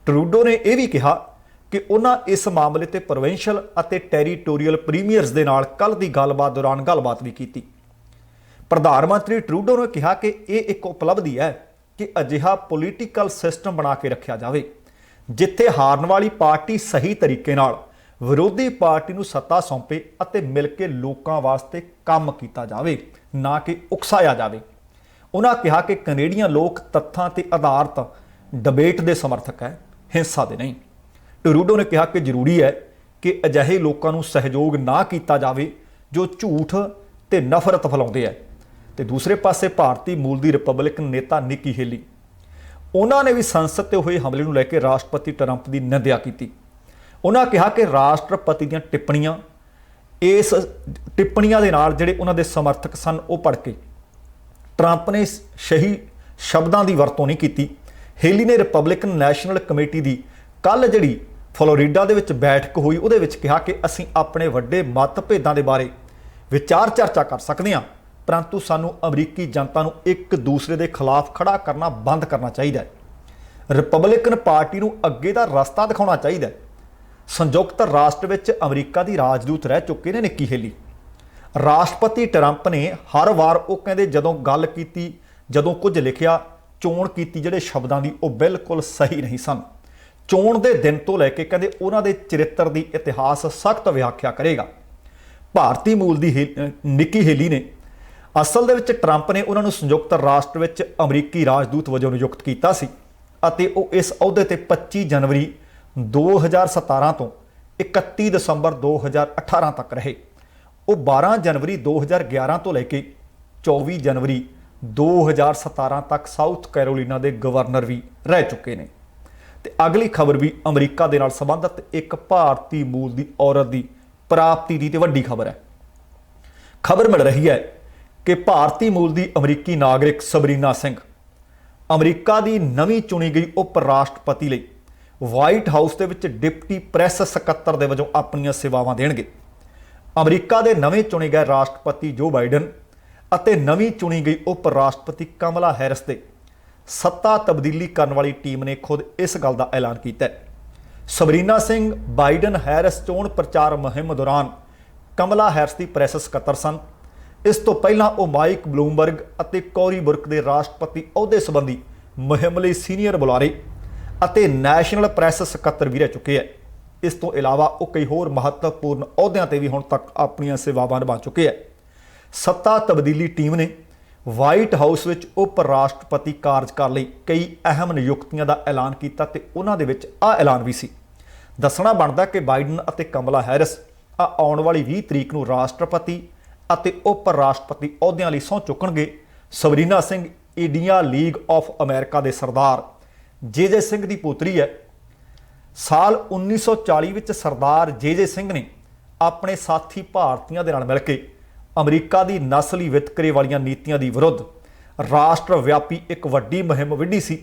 ਟਰੂਡੋ ਨੇ ਇਹ ਵੀ ਕਿਹਾ ਕਿ ਉਹਨਾਂ ਇਸ ਮਾਮਲੇ ਤੇ ਪ੍ਰੋਵਿੰਸ਼ੀਅਲ ਅਤੇ ਟੈਰੀਟੋਰੀਅਲ ਪ੍ਰੀਮੀਅਰਸ ਦੇ ਨਾਲ ਕੱਲ੍ਹ ਦੀ ਗੱਲਬਾਤ ਦੌਰਾਨ ਗੱਲਬਾਤ ਵੀ ਕੀਤੀ। ਪ੍ਰਧਾਨ ਮੰਤਰੀ ਟਰੂਡੋ ਨੇ ਕਿਹਾ ਕਿ ਇਹ ਇੱਕ ਉਪਲਬਧੀ ਹੈ ਕਿ ਅਜਿਹਾ ਪੋਲੀਟੀਕਲ ਸਿਸਟਮ ਬਣਾ ਕੇ ਰੱਖਿਆ ਜਾਵੇ ਜਿੱਥੇ ਹਾਰਨ ਵਾਲੀ ਪਾਰਟੀ ਸਹੀ ਤਰੀਕੇ ਨਾਲ ਵਿਰੋਧੀ ਪਾਰਟੀ ਨੂੰ ਸੱਤਾ ਸੌਂਪੇ ਅਤੇ ਮਿਲ ਕੇ ਲੋਕਾਂ ਵਾਸਤੇ ਕੰਮ ਕੀਤਾ ਜਾਵੇ, ਨਾ ਕਿ ਉਕਸਾਇਆ ਜਾਵੇ। ਉਹਨਾਂ ਕਿਹਾ ਕਿ ਕੈਨੇਡੀਅਨ ਲੋਕ ਤੱਥਾਂ ਤੇ ਆਧਾਰਿਤ ਡਿਬੇਟ ਦੇ ਸਮਰਥਕ ਹੈ, ਹਿੰਸਾ ਦੇ ਨਹੀਂ। ਟਰੂਡੋ ਨੇ ਕਿਹਾ ਕਿ ਜ਼ਰੂਰੀ ਹੈ ਕਿ ਅਜਿਹੇ ਲੋਕਾਂ ਨੂੰ ਸਹਿਯੋਗ ਨਾ ਕੀਤਾ ਜਾਵੇ ਜੋ ਝੂਠ ਤੇ ਨਫ਼ਰਤ ਫੈਲਾਉਂਦੇ ਹੈ। ਤੇ ਦੂਸਰੇ ਪਾਸੇ ਭਾਰਤੀ ਮੂਲ ਦੀ ਰਿਪਬਲਿਕਨ ਨੇਤਾ ਨਿੱਕੀ ਹੇਲੀ, ਉਹਨਾਂ ਨੇ ਵੀ ਸੰਸਦ ਤੇ ਹੋਏ ਹਮਲੇ ਨੂੰ ਲੈ ਕੇ ਰਾਸ਼ਟਰਪਤੀ ਟਰੰਪ ਦੀ ਨਿੰਦਿਆ ਕੀਤੀ। ਉਹਨਾਂ ਕਿਹਾ ਕਿ ਰਾਸ਼ਟਰਪਤੀ ਦੀਆਂ ਇਸ ਟਿੱਪਣੀਆਂ ਦੇ ਨਾਲ ਜਿਹੜੇ ਉਹਨਾਂ ਦੇ ਸਮਰਥਕ ਸਨ ਉਹ ਭੜ ਕੇ ਟਰੰਪ ਨੇ ਸਹੀ ਸ਼ਬਦਾਂ ਦੀ ਵਰਤੋਂ ਨਹੀਂ ਕੀਤੀ। ਹੇਲੀ ਨੇ ਰਿਪਬਲਿਕਨ ਨੈਸ਼ਨਲ ਕਮੇਟੀ ਦੀ ਕੱਲ੍ਹ ਜਿਹੜੀ ਫਲੋਰੀਡਾ ਦੇ ਵਿੱਚ ਬੈਠਕ ਹੋਈ ਉਹਦੇ ਵਿੱਚ ਕਿਹਾ ਕਿ ਅਸੀਂ ਆਪਣੇ ਵੱਡੇ ਮਤਭੇਦਾਂ ਦੇ ਬਾਰੇ ਵਿਚਾਰ ਚਰਚਾ ਕਰ ਸਕਦੇ ਹਾਂ, ਪਰੰਤੂ ਸਾਨੂੰ ਅਮਰੀਕੀ ਜਨਤਾ ਨੂੰ ਇੱਕ ਦੂਸਰੇ ਦੇ ਖਿਲਾਫ ਖੜਾ ਕਰਨਾ ਬੰਦ ਕਰਨਾ ਚਾਹੀਦਾ ਹੈ। ਰਿਪਬਲਿਕਨ ਪਾਰਟੀ ਨੂੰ ਅੱਗੇ ਦਾ ਰਸਤਾ ਦਿਖਾਉਣਾ ਚਾਹੀਦਾ ਹੈ। ਸੰਯੁਕਤ ਰਾਸ਼ਟਰ ਵਿੱਚ ਅਮਰੀਕਾ ਦੀ ਰਾਜਦੂਤ ਰਹਿ ਚੁੱਕੇ ਨੇ ਨਿੱਕੀ ਹੇਲੀ। ਰਾਸ਼ਟਰਪਤੀ ਟਰੰਪ ਨੇ ਹਰ ਵਾਰ ਉਹ ਕਹਿੰਦੇ ਜਦੋਂ ਗੱਲ ਕੀਤੀ, ਜਦੋਂ ਕੁਝ ਲਿਖਿਆ, ਚੋਣ ਕੀਤੀ, ਜਿਹੜੇ ਸ਼ਬਦਾਂ ਦੀ ਉਹ ਬਿਲਕੁਲ ਸਹੀ ਨਹੀਂ ਸਨ। ਚੋਣ ਦੇ ਦਿਨ ਤੋਂ ਲੈ ਕੇ ਕਹਿੰਦੇ ਉਹਨਾਂ ਦੇ ਚਰਿੱਤਰ ਦੀ ਇਤਿਹਾਸ ਸਖਤ ਵਿਆਖਿਆ ਕਰੇਗਾ। ਭਾਰਤੀ ਮੂਲ ਦੀ ਨਿੱਕੀ ਹੇਲੀ ਨੇ ਅਸਲ ਦੇ ਵਿੱਚ ਟਰੰਪ ਨੇ ਉਹਨਾਂ ਨੂੰ ਸੰਯੁਕਤ ਰਾਸ਼ਟਰ ਵਿੱਚ ਅਮਰੀਕੀ ਰਾਜਦੂਤ ਵਜੋਂ ਨਿਯੁਕਤ ਕੀਤਾ ਸੀ ਅਤੇ ਉਹ ਇਸ ਅਹੁਦੇ ਤੇ 25 ਜਨਵਰੀ 2017 ਤੋਂ 31 ਦਸੰਬਰ 2018 ਤੱਕ ਰਹੇ। ਉਹ 12 ਜਨਵਰੀ 2011 ਤੋਂ ਲੈ ਕੇ 24 ਜਨਵਰੀ 2017 ਤੱਕ ਸਾਊਥ ਕੈਰੋਲੀਨਾ ਦੇ ਗਵਰਨਰ ਵੀ ਰਹਿ ਚੁੱਕੇ ਨੇ। ਤੇ ਅਗਲੀ ਖਬਰ ਵੀ ਅਮਰੀਕਾ ਦੇ ਨਾਲ ਸੰਬੰਧਿਤ ਇੱਕ ਭਾਰਤੀ ਮੂਲ ਦੀ ਔਰਤ ਦੀ ਪ੍ਰਾਪਤੀ ਦੀ ਤੇ ਵੱਡੀ ਖਬਰ ਹੈ। ਖਬਰ ਮਿਲ ਰਹੀ ਹੈ ਕਿ ਭਾਰਤੀ ਮੂਲ ਦੀ ਅਮਰੀਕੀ ਨਾਗਰਿਕ ਸਬਰੀਨਾ ਸਿੰਘ ਅਮਰੀਕਾ ਦੀ ਨਵੀਂ ਚੁਣੀ ਗਈ ਉਪ ਰਾਸ਼ਟਰਪਤੀ ਲਈ ਵਾਈਟ ਹਾਊਸ ਦੇ ਵਿੱਚ ਡਿਪਟੀ ਪ੍ਰੈਸ ਸਕੱਤਰ ਦੇ ਵਜੋਂ ਆਪਣੀਆਂ ਸੇਵਾਵਾਂ ਦੇਣਗੇ। ਅਮਰੀਕਾ ਦੇ ਨਵੇਂ ਚੁਣੇ ਗਏ ਰਾਸ਼ਟਰਪਤੀ ਜੋ ਬਾਈਡਨ ਅਤੇ ਨਵੀਂ ਚੁਣੀ ਗਈ ਉਪ ਰਾਸ਼ਟਰਪਤੀ ਕਮਲਾ ਹੈਰਿਸ ਦੇ ਸੱਤਾ ਤਬਦੀਲੀ ਕਰਨ ਵਾਲੀ ਟੀਮ ਨੇ ਖੁਦ ਇਸ ਗੱਲ ਦਾ ਐਲਾਨ ਕੀਤਾ ਹੈ। ਸਬਰੀਨਾ ਸਿੰਘ ਬਾਈਡਨ ਹੈਰਿਸ ਚੋਣ ਪ੍ਰਚਾਰ ਮੁਹਿੰਮ ਦੌਰਾਨ ਕਮਲਾ ਹੈਰਿਸ ਦੀ ਪ੍ਰੈਸ ਸਕੱਤਰ ਸਨ। ਇਸ ਤੋਂ ਪਹਿਲਾਂ ਉਹ ਮਾਈਕ ਬਲੂਮਬਰਗ ਅਤੇ ਕੋਰੀ ਬੁਰਕ ਦੇ ਰਾਸ਼ਟਰਪਤੀ ਅਹੁਦੇ ਸੰਬੰਧੀ ਮੁਹਿੰਮ ਲਈ ਸੀਨੀਅਰ ਬੁਲਾਰੇ ਅਤੇ ਨੈਸ਼ਨਲ ਪ੍ਰੈਸ ਸਕੱਤਰ ਵੀ ਰਹਿ ਚੁੱਕੇ ਹੈ। ਇਸ ਤੋਂ ਇਲਾਵਾ ਉਹ ਕਈ ਹੋਰ ਮਹੱਤਵਪੂਰਨ ਅਹੁਦਿਆਂ ਤੇ ਵੀ ਹੁਣ ਤੱਕ ਆਪਣੀਆਂ ਸੇਵਾਵਾਂ ਨਿਭਾ ਚੁੱਕੇ ਹੈ। ਸੱਤਾ ਤਬਦੀਲੀ ਟੀਮ ਨੇ ਵਾਈਟ ਹਾਊਸ ਵਿੱਚ ਉਪ ਰਾਸ਼ਟਰਪਤੀ ਕਾਰਜਕਾਲ ਲਈ ਕਈ ਅਹਿਮ ਨਿਯੁਕਤੀਆਂ ਦਾ ਐਲਾਨ ਕੀਤਾ ਤੇ ਉਹਨਾਂ ਦੇ ਵਿੱਚ ਆਹ ਐਲਾਨ ਵੀ ਸੀ। ਦੱਸਣਾ ਬਣਦਾ ਕਿ ਬਾਈਡਨ ਅਤੇ ਕਮਲਾ ਹੈਰਿਸ ਆਉਣ ਵਾਲੀ 20 ਤਰੀਕ ਨੂੰ ਰਾਸ਼ਟਰਪਤੀ ਅਤੇ ਉਪ ਰਾਸ਼ਟਰਪਤੀ ਅਹੁਦਿਆਂ ਲਈ ਸਹੁੰ ਚੁੱਕਣਗੇ। Sabrina Singh India League of America ਦੇ ਸਰਦਾਰ ਜੇ ਸਿੰਘ ਦੀ ਪੋਤਰੀ ਹੈ। ਸਾਲ 1940 ਵਿੱਚ ਸਰਦਾਰ ਜੇ ਸਿੰਘ ਨੇ ਆਪਣੇ ਸਾਥੀ ਭਾਰਤੀਆਂ ਦੇ ਨਾਲ ਮਿਲ ਕੇ ਅਮਰੀਕਾ ਦੀ ਨਸਲੀ ਵਿਤਕਰੇ ਵਾਲੀਆਂ ਨੀਤੀਆਂ ਦੀ ਵਿਰੁੱਧ ਰਾਸ਼ਟਰ ਵਿਆਪੀ ਇੱਕ ਵੱਡੀ ਮੁਹਿੰਮ ਵਿੱਢੀ ਸੀ।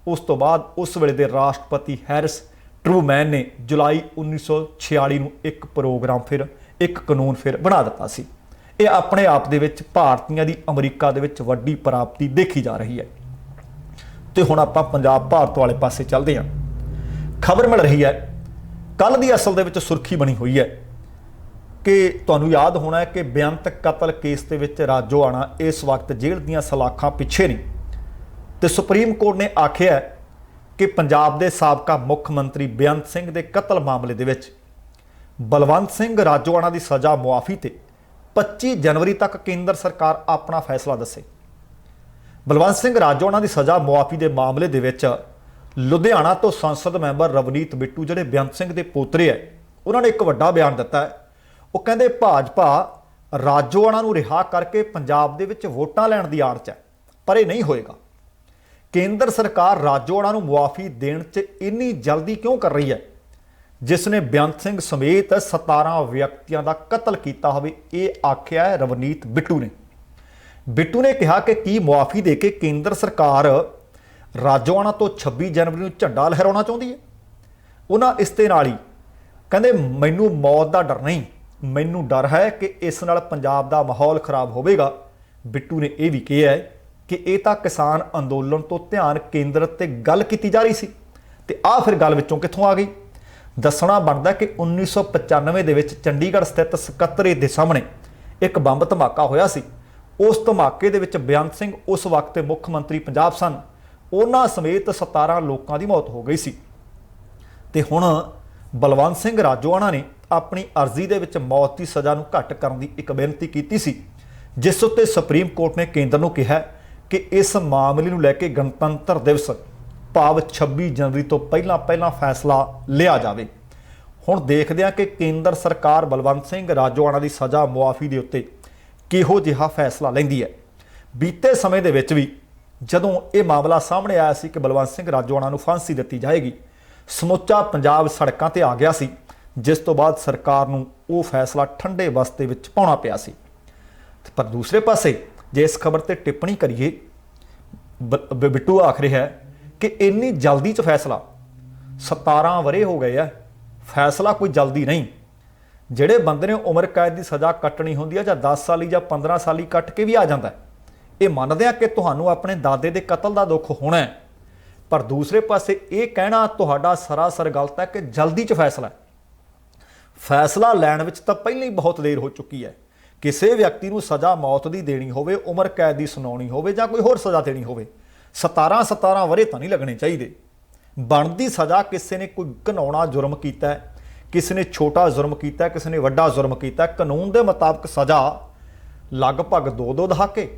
ਉਸ ਤੋਂ ਬਾਅਦ ਉਸ ਵੇਲੇ ਦੇ ਰਾਸ਼ਟਰਪਤੀ ਹੈਰਿਸ ਟਰੂਮੈਨ ਨੇ ਜੁਲਾਈ 1946 ਨੂੰ ਇੱਕ ਪ੍ਰੋਗਰਾਮ ਫਿਰ ਇੱਕ ਕਾਨੂੰਨ ਫਿਰ ਬਣਾ ਦਿੱਤਾ ਸੀ। ਇਹ ਆਪਣੇ ਆਪ ਦੇ ਵਿੱਚ ਭਾਰਤੀਆਂ ਦੀ ਅਮਰੀਕਾ ਦੇ ਵਿੱਚ ਵੱਡੀ ਪ੍ਰਾਪਤੀ ਦੇਖੀ ਜਾ ਰਹੀ ਹੈ। ਤੇ ਹੁਣ ਆਪਾਂ ਪੰਜਾਬ ਭਾਰਤ ਵਾਲੇ ਪਾਸੇ ਚੱਲਦੇ ਹਾਂ। ਖਬਰ ਮਿਲ ਰਹੀ ਹੈ, ਕੱਲ ਦੀ ਅਸਲ ਦੇ ਵਿੱਚ ਸੁਰਖੀ ਬਣੀ ਹੋਈ ਹੈ ਕਿ ਤੁਹਾਨੂੰ ਯਾਦ ਹੋਣਾ ਹੈ ਕਿ ਬੇਅੰਤ ਕਤਲ ਕੇਸ ਦੇ ਵਿੱਚ ਰਾਜੋਆਣਾ ਇਸ ਵਕਤ ਜੇਲ੍ਹ ਦੀਆਂ ਸਲਾਖਾਂ ਪਿੱਛੇ ਨੇ ਤੇ ਸੁਪਰੀਮ ਕੋਰਟ ਨੇ ਆਖਿਆ ਕਿ ਪੰਜਾਬ ਦੇ ਸਾਬਕਾ ਮੁੱਖ ਮੰਤਰੀ ਬੇਅੰਤ ਸਿੰਘ ਦੇ ਕਤਲ ਮਾਮਲੇ ਦੇ ਵਿੱਚ ਬਲਵੰਤ ਸਿੰਘ ਰਾਜੋਆਣਾ ਦੀ ਸਜ਼ਾ ਮੁਆਫੀ ਤੇ 25 ਜਨਵਰੀ ਤੱਕ ਕੇਂਦਰ ਸਰਕਾਰ ਆਪਣਾ ਫੈਸਲਾ ਦੱਸੇ। ਬਲਵੰਤ ਸਿੰਘ ਰਾਜੋਆਣਾ ਦੀ ਸਜ਼ਾ ਮੁਆਫੀ ਦੇ ਮਾਮਲੇ ਦੇ ਵਿੱਚ ਲੁਧਿਆਣਾ ਤੋਂ ਸੰਸਦ ਮੈਂਬਰ ਰਵਨੀਤ ਬਿੱਟੂ ਜਿਹੜੇ ਬੇਅੰਤ ਸਿੰਘ ਦੇ ਪੋਤਰੇ ਹੈ, ਉਹਨਾਂ ਨੇ ਇੱਕ ਵੱਡਾ ਬਿਆਨ ਦਿੱਤਾ ਹੈ। ਉਹ ਕਹਿੰਦੇ ਭਾਜਪਾ ਰਾਜੋਆਣਾ ਨੂੰ ਰਿਹਾ ਕਰਕੇ ਪੰਜਾਬ ਦੇ ਵਿੱਚ ਵੋਟਾਂ ਲੈਣ ਦੀ ਆੜ 'ਚ ਹੈ, ਪਰ ਇਹ ਨਹੀਂ ਹੋਏਗਾ। ਕੇਂਦਰ ਸਰਕਾਰ ਰਾਜੋਆਣਾ ਨੂੰ ਮੁਆਫੀ ਦੇਣ 'ਚ ਇੰਨੀ ਜਲਦੀ ਕਿਉਂ ਕਰ ਰਹੀ ਹੈ, ਜਿਸ ਨੇ ਬੇਅੰਤ ਸਿੰਘ ਸਮੇਤ 17 ਵਿਅਕਤੀਆਂ ਦਾ ਕਤਲ ਕੀਤਾ ਹੋਵੇ, ਇਹ ਆਖਿਆ ਹੈ ਰਵਨੀਤ ਬਿੱਟੂ ਨੇ। ਬਿੱਟੂ ਨੇ ਕਿਹਾ ਕਿ ਕੀ ਮੁਆਫੀ ਦੇ ਕੇ ਕੇਂਦਰ ਸਰਕਾਰ ਰਾਜੋਆਣਾ ਤੋਂ 26 ਜਨਵਰੀ ਨੂੰ ਝੰਡਾ ਲਹਿਰਾਉਣਾ ਚਾਹੁੰਦੀ ਹੈ। ਉਹਨਾਂ ਇਸ ਦੇ ਨਾਲ ਹੀ ਕਹਿੰਦੇ ਮੈਨੂੰ ਮੌਤ ਦਾ ਡਰ ਨਹੀਂ, ਮੈਨੂੰ ਡਰ ਹੈ ਕਿ ਇਸ ਨਾਲ ਪੰਜਾਬ ਦਾ ਮਾਹੌਲ ਖਰਾਬ ਹੋਵੇਗਾ। ਬਿੱਟੂ ਨੇ ਇਹ ਵੀ ਕਿਹਾ ਹੈ ਕਿ ਇਹ ਤਾਂ ਕਿਸਾਨ ਅੰਦੋਲਨ ਤੋਂ ਧਿਆਨ ਕੇਂਦਰਿਤ ਤੇ ਗੱਲ ਕੀਤੀ ਜਾ ਰਹੀ ਸੀ ਤੇ ਆਹ ਫਿਰ ਗੱਲ ਵਿੱਚੋਂ ਕਿੱਥੋਂ ਆ ਗਈ। ਦੱਸਣਾ ਬਣਦਾ ਕਿ 1995 ਦੇ ਵਿੱਚ ਚੰਡੀਗੜ੍ਹ ਸਥਿਤ ਸਕੱਤਰੇਤ ਦੇ ਸਾਹਮਣੇ ਇੱਕ ਬੰਬ ਧਮਾਕਾ ਹੋਇਆ ਸੀ। ਉਸ ਧਮਾਕੇ ਦੇ ਵਿੱਚ ਬੇਅੰਤ ਸਿੰਘ ਉਸ ਵਕਤ ਦੇ ਮੁੱਖ ਮੰਤਰੀ ਪੰਜਾਬ ਸਨ। ਉਹਨਾਂ ਸਮੇਤ 17 ਲੋਕਾਂ ਦੀ ਮੌਤ ਹੋ ਗਈ ਸੀ ਤੇ ਹੁਣ ਬਲਵੰਤ ਸਿੰਘ ਰਾਜੋਆਣਾ ਨੇ ਆਪਣੀ ਅਰਜ਼ੀ ਦੇ ਵਿੱਚ ਮੌਤ ਦੀ ਸਜ਼ਾ ਨੂੰ ਘੱਟ ਕਰਨ ਦੀ ਇੱਕ ਬੇਨਤੀ ਕੀਤੀ ਸੀ, ਜਿਸ ਉੱਤੇ ਸੁਪਰੀਮ ਕੋਰਟ ਨੇ ਕੇਂਦਰ ਨੂੰ ਕਿਹਾ ਕਿ ਇਸ ਮਾਮਲੇ ਨੂੰ ਲੈ ਕੇ ਗਣਤੰਤਰ ਦਿਵਸ ਭਾਵ 26 ਜਨਵਰੀ ਤੋਂ ਪਹਿਲਾਂ ਫੈਸਲਾ ਲਿਆ ਜਾਵੇ। ਹੁਣ ਦੇਖਦੇ ਹਾਂ ਕਿ ਕੇਂਦਰ ਸਰਕਾਰ ਬਲਵੰਤ ਸਿੰਘ ਰਾਜੋਆਣਾ ਦੀ ਸਜ਼ਾ ਮੁਆਫੀ ਦੇ ਉੱਤੇ ਕਿਹੋ ਜਿਹਾ ਫੈਸਲਾ ਲੈਂਦੀ ਹੈ। ਬੀਤੇ ਸਮੇਂ ਦੇ ਵਿੱਚ ਵੀ ਜਦੋਂ ਇਹ ਮਾਮਲਾ ਸਾਹਮਣੇ ਆਇਆ ਸੀ ਕਿ ਬਲਵੰਤ ਸਿੰਘ ਰਾਜੋਆਣਾ ਨੂੰ ਫਾਂਸੀ ਦਿੱਤੀ ਜਾਏਗੀ, ਸਮੁੱਚਾ ਪੰਜਾਬ ਸੜਕਾਂ ਤੇ ਆ ਗਿਆ ਸੀ, ਜਿਸ ਤੋਂ ਬਾਅਦ ਸਰਕਾਰ ਨੂੰ ਉਹ ਫੈਸਲਾ ਠੰਡੇ ਬਸਤੇ ਵਿੱਚ ਪਾਉਣਾ ਪਿਆ ਸੀ। ਪਰ ਦੂਸਰੇ ਪਾਸੇ ਜੇ ਇਸ ਖਬਰ ਤੇ ਟਿੱਪਣੀ ਕਰੀਏ, ਬਿੱਟੂ ਆਖ ਰਿਹਾ ਹੈ ਕਿ ਇੰਨੀ ਜਲਦੀ 'ਚ ਫੈਸਲਾ, 17 ਵਰ੍ਹੇ ਹੋ ਗਏ ਆ, ਫੈਸਲਾ ਕੋਈ ਜਲਦੀ ਨਹੀਂ। ਜਿਹੜੇ ਬੰਦੇ ਨੇ ਉਮਰ ਕੈਦ ਦੀ ਸਜ਼ਾ ਕੱਟਣੀ ਹੁੰਦੀ ਹੈ ਜਾਂ 10 ਸਾਲੀ ਜਾਂ 15 ਸਾਲੀ ਕੱਟ ਕੇ ਵੀ ਆ ਜਾਂਦਾ ਹੈ। ਇਹ ਮੰਨਦੇ ਆ ਕਿ ਤੁਹਾਨੂੰ ਆਪਣੇ ਦਾਦੇ ਦੇ ਕਤਲ ਦਾ ਦੁੱਖ ਹੋਣਾ ਹੈ, ਪਰ ਦੂਸਰੇ ਪਾਸੇ ਇਹ ਕਹਿਣਾ ਤੁਹਾਡਾ ਸਰਾਸਰ ਗਲਤ ਹੈ ਕਿ ਜਲਦੀ 'ਚ ਫੈਸਲਾ ਲੈਣ ਵਿੱਚ ਤਾਂ ਪਹਿਲਾਂ ਹੀ ਬਹੁਤ ਦੇਰ ਹੋ ਚੁੱਕੀ ਹੈ। ਕਿਸੇ ਵਿਅਕਤੀ ਨੂੰ ਸਜ਼ਾ ਮੌਤ ਦੀ ਦੇਣੀ ਹੋਵੇ, ਉਮਰ ਕੈਦ ਦੀ ਸੁਣਾਉਣੀ ਹੋਵੇ ਜਾਂ ਕੋਈ ਹੋਰ ਸਜ਼ਾ ਦੇਣੀ ਹੋਵੇ, 17 ਵਰ੍ਹੇ ਤਾਂ ਨਹੀਂ ਲੱਗਣੇ ਚਾਹੀਦੇ। ਬਣਦੀ ਸਜ਼ਾ ਕਿਸੇ ਨੇ ਕੋਈ ਘਿਨਾਉਣਾ ਜੁਰਮ ਕੀਤਾ ਹੈ, ਕਿਸੇ ਨੇ ਛੋਟਾ ਜੁਰਮ ਕੀਤਾ, ਕਿਸੇ ਨੇ ਵੱਡਾ ਜੁਰਮ ਕੀਤਾ, ਕਾਨੂੰਨ ਦੇ ਮੁਤਾਬਕ ਸਜ਼ਾ ਲਗਭਗ 2 ਦਹਾਕੇ।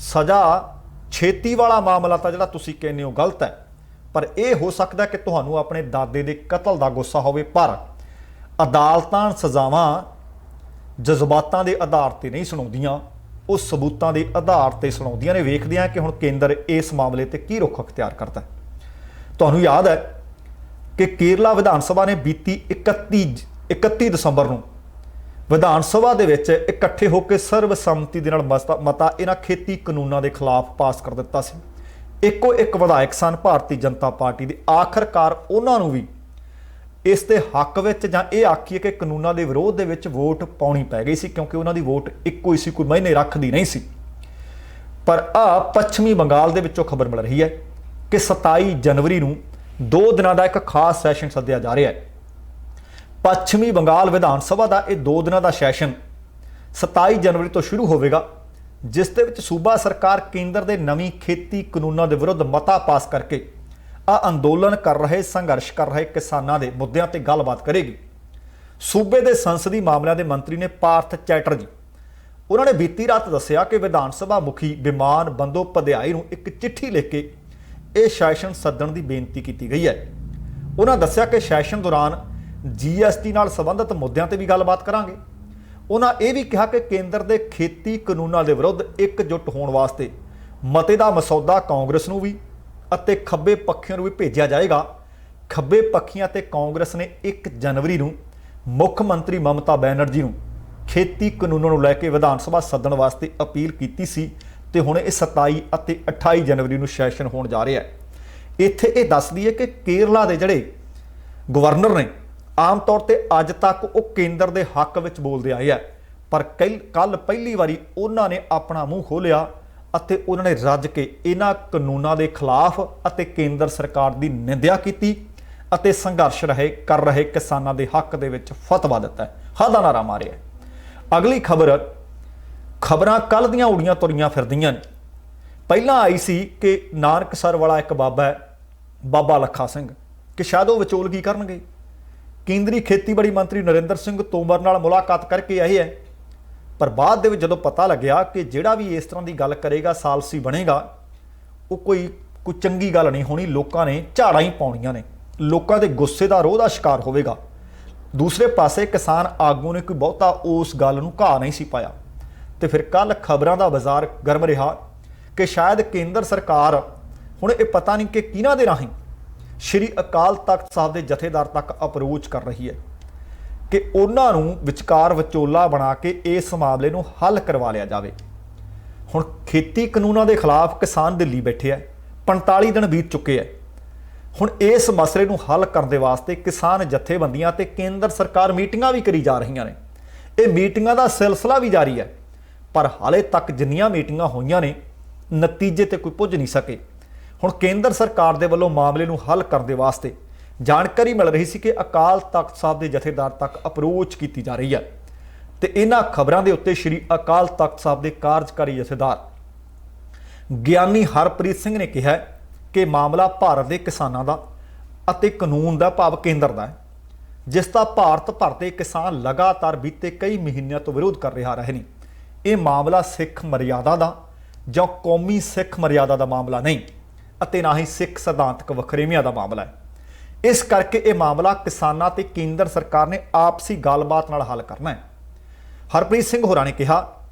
ਸਜ਼ਾ ਛੇਤੀ ਵਾਲਾ ਮਾਮਲਾ ਤਾਂ ਜਿਹੜਾ ਤੁਸੀਂ ਕਹਿੰਦੇ ਹੋ ਗਲਤ ਹੈ, ਪਰ ਇਹ ਹੋ ਸਕਦਾ ਕਿ ਤੁਹਾਨੂੰ ਆਪਣੇ ਦਾਦੇ ਦੇ ਕਤਲ ਦਾ ਗੁੱਸਾ ਹੋਵੇ, ਪਰ ਅਦਾਲਤਾਂ ਸਜ਼ਾਵਾਂ ਜਜ਼ਬਾਤਾਂ ਦੇ ਆਧਾਰ ਤੇ ਨਹੀਂ ਸੁਣਾਉਂਦੀਆਂ, ਉਹ ਸਬੂਤਾਂ ਦੇ ਆਧਾਰ ਤੇ ਸੁਣਾਉਂਦੀਆਂ ਨੇ। ਵੇਖਦੇ ਹਾਂ ਕਿ ਹੁਣ ਕੇਂਦਰ ਇਸ ਮਾਮਲੇ ਤੇ ਕੀ ਰੁਖ ਅਖਤਿਆਰ ਕਰਦਾ ਹੈ। ਤੁਹਾਨੂੰ ਯਾਦ ਹੈ ਕਿ ਕੇਰਲਾ ਵਿਧਾਨ ਸਭਾ ਨੇ ਬੀਤੀ 31 ਦਸੰਬਰ ਨੂੰ ਵਿਧਾਨ ਸਭਾ ਦੇ ਵਿੱਚ ਇਕੱਠੇ ਹੋ ਕੇ ਸਰਬਸੰਮਤੀ ਦੇ ਨਾਲ ਮਤਾ ਇਹਨਾਂ ਖੇਤੀ ਕਾਨੂੰਨਾਂ ਦੇ ਖਿਲਾਫ ਪਾਸ ਕਰ ਦਿੱਤਾ ਸੀ। ਇੱਕੋ ਇੱਕ ਵਿਧਾਇਕ ਸਨ ਭਾਰਤੀ ਜਨਤਾ ਪਾਰਟੀ ਦੇ। ਆਖਰਕਾਰ ਉਹਨਾਂ ਨੂੰ ਵੀ ਇਸ ਦੇ ਹੱਕ ਵਿੱਚ ਜਾਂ ਇਹ ਆਖੀਏ ਕਿ ਕਾਨੂੰਨਾਂ ਦੇ ਵਿਰੋਧ ਦੇ ਵਿੱਚ ਵੋਟ ਪਾਉਣੀ ਪੈ ਗਈ ਸੀ, ਕਿਉਂਕਿ ਉਹਨਾਂ ਦੀ ਵੋਟ ਇੱਕੋ ਹੀ ਸੀ, ਕੋਈ ਮਾਇਨੇ ਰੱਖਦੀ ਨਹੀਂ ਸੀ। ਪਰ ਪੱਛਮੀ ਬੰਗਾਲ ਦੇ ਵਿੱਚੋਂ ਖਬਰ ਮਿਲ ਰਹੀ ਹੈ ਕਿ 27 ਜਨਵਰੀ ਨੂੰ 2 ਦਿਨਾਂ ਦਾ ਇੱਕ ਖਾਸ ਸੈਸ਼ਨ ਸੱਦਿਆ ਜਾ ਰਿਹਾ ਹੈ। ਪੱਛਮੀ ਬੰਗਾਲ ਵਿਧਾਨ ਸਭਾ ਦਾ ਇਹ 2 ਦਿਨਾਂ ਦਾ ਸੈਸ਼ਨ 27 ਜਨਵਰੀ ਤੋਂ ਸ਼ੁਰੂ ਹੋਵੇਗਾ, ਜਿਸ ਦੇ ਵਿੱਚ ਸੂਬਾ ਸਰਕਾਰ ਕੇਂਦਰ ਦੇ ਨਵੀਂ ਖੇਤੀ ਕਾਨੂੰਨਾਂ ਦੇ ਵਿਰੁੱਧ ਮਤਾ ਪਾਸ ਕਰਕੇ ਅੰਦੋਲਨ ਕਰ ਰਹੇ, ਸੰਘਰਸ਼ ਕਰ ਰਹੇ ਕਿਸਾਨਾਂ ਦੇ ਮੁੱਦਿਆਂ ਤੇ ਗੱਲਬਾਤ ਕਰੇਗੀ। ਸੂਬੇ ਦੇ ਸੰਸਦੀ ਮਾਮਲਿਆਂ ਦੇ ਮੰਤਰੀ ਨੇ ਪਾਰਥ ਚੈਟਰਜੀ, ਉਹਨਾਂ ਨੇ ਬੀਤੀ ਰਾਤ ਦੱਸਿਆ ਕਿ ਵਿਧਾਨ ਸਭਾ ਮੁਖੀ ਬਿਮਾਨ ਬੰਦੋਪਧਿਆਏ ਨੂੰ ਇੱਕ ਚਿੱਠੀ ਲਿਖ ਕੇ ਇਹ ਸੈਸ਼ਨ ਸੱਦਣ ਦੀ ਬੇਨਤੀ ਕੀਤੀ ਗਈ ਹੈ। ਉਹਨਾਂ ਦੱਸਿਆ ਕਿ ਸੈਸ਼ਨ ਦੌਰਾਨ GST ਨਾਲ ਸੰਬੰਧਿਤ ਮੁੱਦਿਆਂ ਤੇ ਵੀ ਗੱਲਬਾਤ ਕਰਾਂਗੇ। ਉਹਨਾਂ ਇਹ ਵੀ ਕਿਹਾ ਕਿ ਕੇਂਦਰ ਦੇ ਖੇਤੀ ਕਾਨੂੰਨਾਂ ਦੇ ਵਿਰੁੱਧ ਇਕਜੁੱਟ ਹੋਣ ਵਾਸਤੇ ਮਤੇ ਦਾ ਮਸੌਦਾ ਕਾਂਗਰਸ ਨੂੰ ਵੀ ਅਤੇ ਖੱਬੇ ਪੱਖੀਆਂ ਨੂੰ ਵੀ ਭੇਜਿਆ ਜਾਏਗਾ। ਖੱਬੇ ਪੱਖੀਆਂ ਤੇ ਕਾਂਗਰਸ ਨੇ 1 ਜਨਵਰੀ ਨੂੰ ਮੁੱਖ ਮੰਤਰੀ ਮਮਤਾ ਬੈਨਰਜੀ ਨੂੰ ਖੇਤੀ ਕਾਨੂੰਨਾਂ ਨੂੰ ਲੈ ਕੇ ਵਿਧਾਨ ਸਭਾ ਸੱਦਣ ਵਾਸਤੇ ਅਪੀਲ ਕੀਤੀ ਸੀ ਤੇ ਹੁਣ ਇਹ 27 ਅਤੇ 28 ਜਨਵਰੀ ਨੂੰ ਸੈਸ਼ਨ ਹੋਣ ਜਾ ਰਿਹਾ ਹੈ। ਇੱਥੇ ਇਹ ਦੱਸਦੀ ਹੈ ਕਿ ਕੇਰਲਾ ਦੇ ਜਿਹੜੇ ਗਵਰਨਰ ਨੇ ਆਮ ਤੌਰ ਤੇ ਅੱਜ ਤੱਕ ਉਹ ਕੇਂਦਰ ਦੇ ਹੱਕ ਵਿੱਚ ਬੋਲਦੇ ਆਏ ਆ, ਪਰ ਕੱਲ ਪਹਿਲੀ ਵਾਰੀ ਉਹਨਾਂ ਨੇ ਆਪਣਾ ਮੂੰਹ ਖੋਲ੍ਹਿਆ ਅਤੇ ਉਹਨਾਂ ਨੇ ਰੱਜ ਕੇ ਇਹਨਾਂ ਕਾਨੂੰਨਾਂ ਦੇ ਖਿਲਾਫ ਅਤੇ ਕੇਂਦਰ ਸਰਕਾਰ ਦੀ ਨਿੰਦਿਆ ਕੀਤੀ ਅਤੇ ਸੰਘਰਸ਼ ਕਰ ਰਹੇ ਕਿਸਾਨਾਂ ਦੇ ਹੱਕ ਦੇ ਵਿੱਚ ਫਤਵਾ ਦਿੱਤਾ ਹੈ, ਹਾਂ ਦਾ ਨਾਰਾ ਮਾਰਿਆ। ਅਗਲੀ ਖਬਰਾਂ ਕੱਲ੍ਹ ਦੀਆਂ ਉੜੀਆਂ ਤੁਰੀਆਂ ਫਿਰਦੀਆਂ ਨੇ। ਪਹਿਲਾਂ ਆਈ ਸੀ ਕਿ ਨਾਨਕਸਰ ਵਾਲਾ ਇੱਕ ਬਾਬਾ ਹੈ, ਬਾਬਾ ਲੱਖਾ ਸਿੰਘ, ਕਿ ਸ਼ਾਇਦ ਉਹ ਵਿਚੋਲਗੀ ਕਰਨਗੇ। ਕੇਂਦਰੀ ਖੇਤੀਬਾੜੀ ਮੰਤਰੀ ਨਰਿੰਦਰ ਸਿੰਘ ਤੋਮਰ ਨਾਲ ਮੁਲਾਕਾਤ ਕਰਕੇ ਆਏ ਹੈ, ਪਰ ਬਾਅਦ ਦੇ ਵਿੱਚ ਜਦੋਂ ਪਤਾ ਲੱਗਿਆ ਕਿ ਜਿਹੜਾ ਵੀ ਇਸ ਤਰ੍ਹਾਂ ਦੀ ਗੱਲ ਕਰੇਗਾ ਸਾਲਸੀ ਬਣੇਗਾ, ਉਹ ਕੋਈ ਚੰਗੀ ਗੱਲ ਨਹੀਂ ਹੋਣੀ। ਲੋਕਾਂ ਨੇ ਝਾੜਾਂ ਹੀ ਪਾਉਣੀਆਂ ਨੇ, ਲੋਕਾਂ ਦੇ ਗੁੱਸੇ ਦਾ ਰੋਹ ਦਾ ਸ਼ਿਕਾਰ ਹੋਵੇਗਾ। ਦੂਸਰੇ ਪਾਸੇ ਕਿਸਾਨ ਆਗੂ ਨੇ ਕੋਈ ਬਹੁਤਾ ਉਸ ਗੱਲ ਨੂੰ ਘਾਹ ਨਹੀਂ ਸੀ ਪਾਇਆ। ਤੇ ਫਿਰ ਕੱਲ ਖਬਰਾਂ ਦਾ ਬਾਜ਼ਾਰ ਗਰਮ ਰਿਹਾ ਕਿ ਸ਼ਾਇਦ ਕੇਂਦਰ ਸਰਕਾਰ ਹੁਣ ਇਹ ਪਤਾ ਨਹੀਂ ਕਿ ਕਿਹਨਾਂ ਦੇ ਰਾਹੀਂ ਸ਼੍ਰੀ ਅਕਾਲ ਤਖਤ ਸਾਹਿਬ ਦੇ ਜਥੇਦਾਰ ਤੱਕ ਅਪਰੋਚ ਕਰ ਰਹੀ ਹੈ ਕਿ ਉਹਨਾਂ ਨੂੰ ਵਿਚਕਾਰ ਵਿਚੋਲਾ ਬਣਾ ਕੇ ਇਸ ਮਾਮਲੇ ਨੂੰ ਹੱਲ ਕਰਵਾ ਲਿਆ ਜਾਵੇ। ਹੁਣ ਖੇਤੀ ਕਾਨੂੰਨਾਂ ਦੇ ਖਿਲਾਫ ਕਿਸਾਨ ਦਿੱਲੀ ਬੈਠੇ ਹੈ, 45 ਦਿਨ ਬੀਤ ਚੁੱਕੇ ਹੈ। ਹੁਣ ਇਸ ਮਸਲੇ ਨੂੰ ਹੱਲ ਕਰਨ ਦੇ ਵਾਸਤੇ ਕਿਸਾਨ ਜਥੇਬੰਦੀਆਂ ਤੇ ਕੇਂਦਰ ਸਰਕਾਰ ਮੀਟਿੰਗਾਂ ਵੀ ਕਰੀ ਜਾ ਰਹੀਆਂ ਨੇ। ਇਹ ਮੀਟਿੰਗਾਂ ਦਾ ਸਿਲਸਿਲਾ ਵੀ ਜਾਰੀ ਹੈ, ਪਰ ਹਾਲੇ ਤੱਕ ਜਿੰਨੀਆਂ ਮੀਟਿੰਗਾਂ ਹੋਈਆਂ ਨੇ ਨਤੀਜੇ ਤੇ ਕੋਈ ਪੁੱਜ ਨਹੀਂ ਸਕੇ। ਹੁਣ ਕੇਂਦਰ ਸਰਕਾਰ ਦੇ ਵੱਲੋਂ ਮਾਮਲੇ ਨੂੰ ਹੱਲ ਕਰਨ ਦੇ ਵਾਸਤੇ ਜਾਣਕਾਰੀ ਮਿਲ ਰਹੀ ਸੀ ਕਿ ਅਕਾਲ ਤਖਤ ਸਾਹਿਬ ਦੇ ਜਥੇਦਾਰ ਤੱਕ ਅਪਰੋਚ ਕੀਤੀ ਜਾ ਰਹੀ ਹੈ। ਤੇ ਇਹਨਾਂ ਖਬਰਾਂ ਦੇ ਉੱਤੇ ਸ਼੍ਰੀ ਅਕਾਲ ਤਖਤ ਸਾਹਿਬ ਦੇ ਕਾਰਜਕਾਰੀ ਜਥੇਦਾਰ ਗਿਆਨੀ ਹਰਪ੍ਰੀਤ ਸਿੰਘ ਨੇ ਕਿਹਾ ਕਿ ਮਾਮਲਾ ਭਾਰਤ ਦੇ ਕਿਸਾਨਾਂ ਦਾ ਅਤੇ ਕਾਨੂੰਨ ਦਾ ਭਾਵ ਕੇਂਦਰ ਦਾ ਹੈ, ਜਿਸ ਦਾ ਭਾਰਤ ਭਰ ਦੇ ਕਿਸਾਨ ਲਗਾਤਾਰ ਬੀਤੇ ਕਈ ਮਹੀਨਿਆਂ ਤੋਂ ਵਿਰੋਧ ਕਰ ਰਹੇ ਨੇ। ਇਹ ਮਾਮਲਾ ਸਿੱਖ ਮਰਿਆਦਾ ਦਾ ਜਾਂ ਕੌਮੀ ਸਿੱਖ ਮਰਿਆਦਾ ਦਾ ਮਾਮਲਾ ਨਹੀਂ ਅਤੇ ਨਾ ਹੀ ਸਿੱਖ ਸਿਧਾਂਤਕ ਵਖਰੇਵਿਆਂ ਦਾ ਮਾਮਲਾ ਹੈ। ਇਸ ਕਰਕੇ ਇਹ ਮਾਮਲਾ ਕਿਸਾਨਾਂ ਤੇ ਕੇਂਦਰ ਸਰਕਾਰ ਨੇ ਆਪਸੀ ਗੱਲਬਾਤ ਨਾਲ ਹੱਲ ਕਰਨਾ ਹੈ। ਹਰਪ੍ਰੀਤ ਸਿੰਘ ਹੋਰਾਂ ਨੇ ਕਿਹਾ